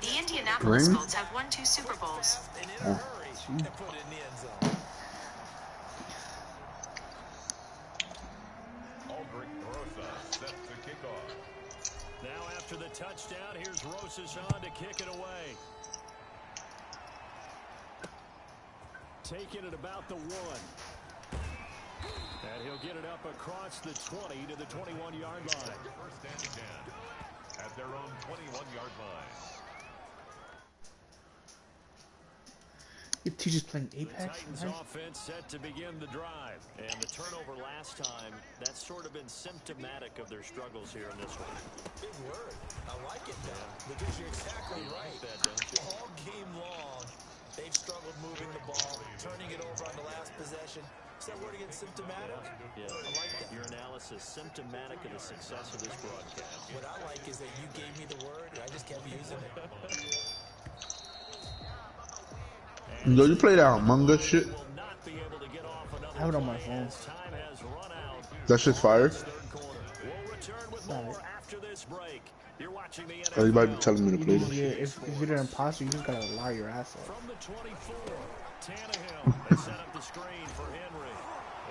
The Indianapolis Colts have won 2 Super Bowls. Now after the touchdown, here's Rosas on to kick it away. Taking it about the 1. And he'll get it up across the 20 to the 21-yard line. First and 10 at their own 21-yard line. Your teacher's playing The Apex? Titans offense set to begin the drive. And the turnover last time, that's sort of been symptomatic of their struggles here in this one. Big word. I like it, though, because you're exactly right. Like that, don't you? All game long, they've struggled moving the ball, turning it over on the last possession. Is that word again, symptomatic? Yeah. I like that. Your analysis, symptomatic of the success of this broadcast. What I like is that you gave me the word, and I just kept using it. Yo, you play that Among Us shit? I have it on my phone. That shit's fire. Oh, you might be telling me to play that. Yeah, if you're an imposter, you just gotta lie your ass off. From the 24, Tannehill, they set up the screen for Henry.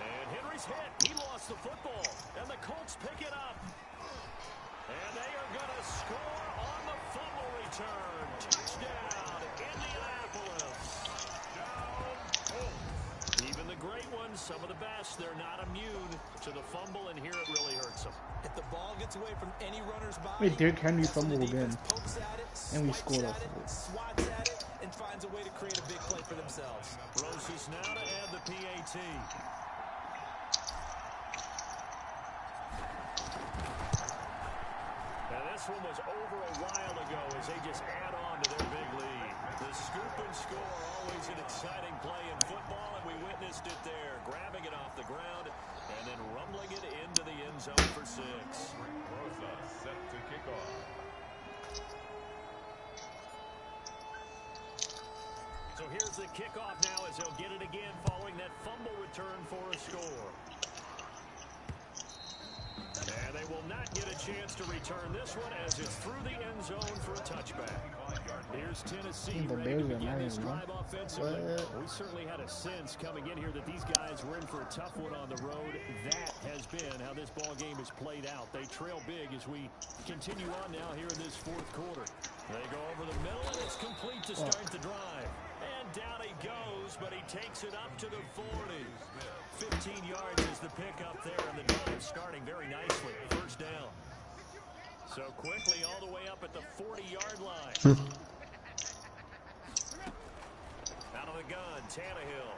And Henry's hit. He lost the football. And the Colts pick it up. And they are going to score on the fumble return. Touchdown, Indianapolis. Even the great ones, some of the best, they're not immune to the fumble, and here it really hurts them. If the ball gets away from any runner's body, Wait, Derrick Henry fumbled again. And we scored off of it. Swats at it, and finds a way to create a big play for themselves. Rosas now to add the PAT. Now this one was over a while ago as they just add on to their big lead. The scoop and score, always an exciting play in football, and we witnessed it there. Grabbing it off the ground and then rumbling it into the end zone for 6. Rosa set to kick off. So here's the kickoff now as they'll get it again following that fumble return for a score. And they will not get a chance to return this one as it's through the end zone for a touchback. Here's Tennessee ready to begin this drive offensively. We certainly had a sense coming in here that these guys were in for a tough one on the road. That has been how this ball game has played out. They trail big as we continue on now here in this 4th quarter. They go over the middle, and it's complete to start the drive. And down he goes, but he takes it up to the 40. 15 yards is the pickup there, and the drive starting very nicely. First down. So quickly all the way up at the 40-yard line. Out of the gun, Tannehill.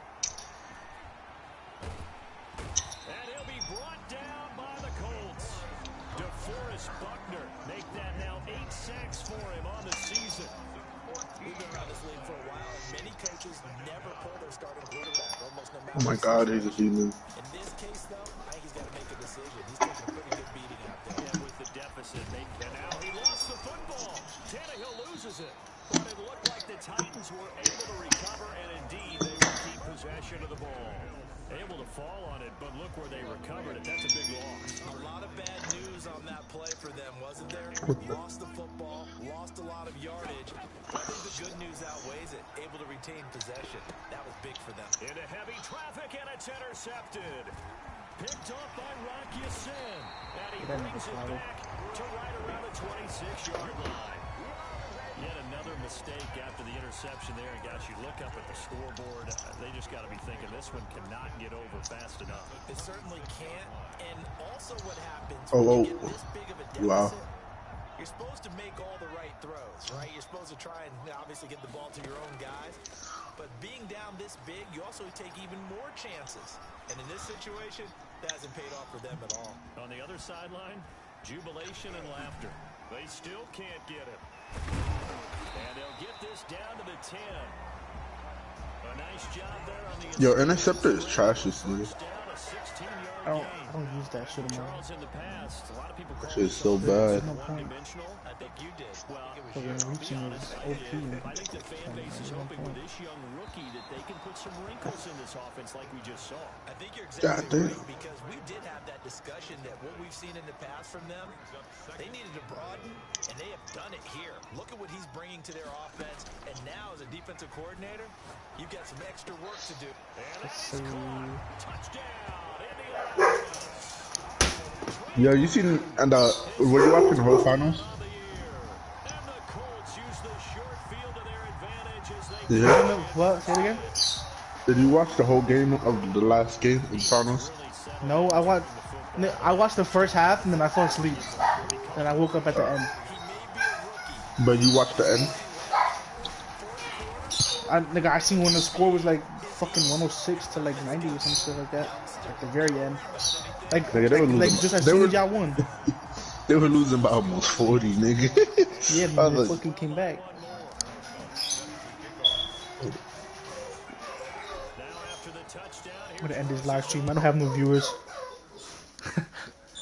And he'll be brought down by the Colts. Oh my God, he's a demon. In this case, though, I think he's got to make a decision. He's taking a pretty good beating out there. And with the deficit, and now he lost the football. Tannehill loses it. But it looked like the Titans were able to recover, and indeed, they will keep possession of the ball. Able to fall on it, but look where they recovered it. That's a big loss. A lot of bad news on that play for them, wasn't there? Lost the football, lost a lot of yardage, but I think the good news outweighs it. Able to retain possession. That was big for them. Into heavy traffic, and it's intercepted. Picked off by Rock Ya-Sin. And he brings it back to right around the 26-yard line. Yet another mistake after the interception there. And guys, you look up at the scoreboard, they just got to be thinking this one cannot get over fast enough. It certainly can't. And also what happens Oh, when you get this big of a deficit, wow. you're supposed to make all the right throws, right? You're supposed to try and obviously get the ball to your own guys. But being down this big, you also take even more chances. And in this situation, that hasn't paid off for them at all. On the other sideline, jubilation and laughter. They still can't get it. And they'll get this down to the 10. A nice job there on the Yo, interceptor is trash this year. I don't use that shit anymore. That shit is so bad. No point. I think you did. But when reaching is OP. I think the fan base is hoping with this young rookie that they can put some wrinkles in this offense like we just saw. I think you're exactly right, because we did have that discussion that what we've seen in the past from them, they needed to broaden, and they have done it here. Look at what he's bringing to their offense, and now as a defensive coordinator, you've got some extra work to do. Yo, you seen were you watching the whole finals? Yeah. What? Say it again? Did you watch the whole game of the last game in finals? No, I watched the first half and then I fell asleep. Then I woke up at the end. But you watched the end? I seen when the score was like fucking 106 to like 90 or some shit like that. At the very end. Like just as soon as y'all won. They were losing by almost 40, nigga. Yeah, man, they fucking came back. I'm gonna end this live stream. I don't have no viewers.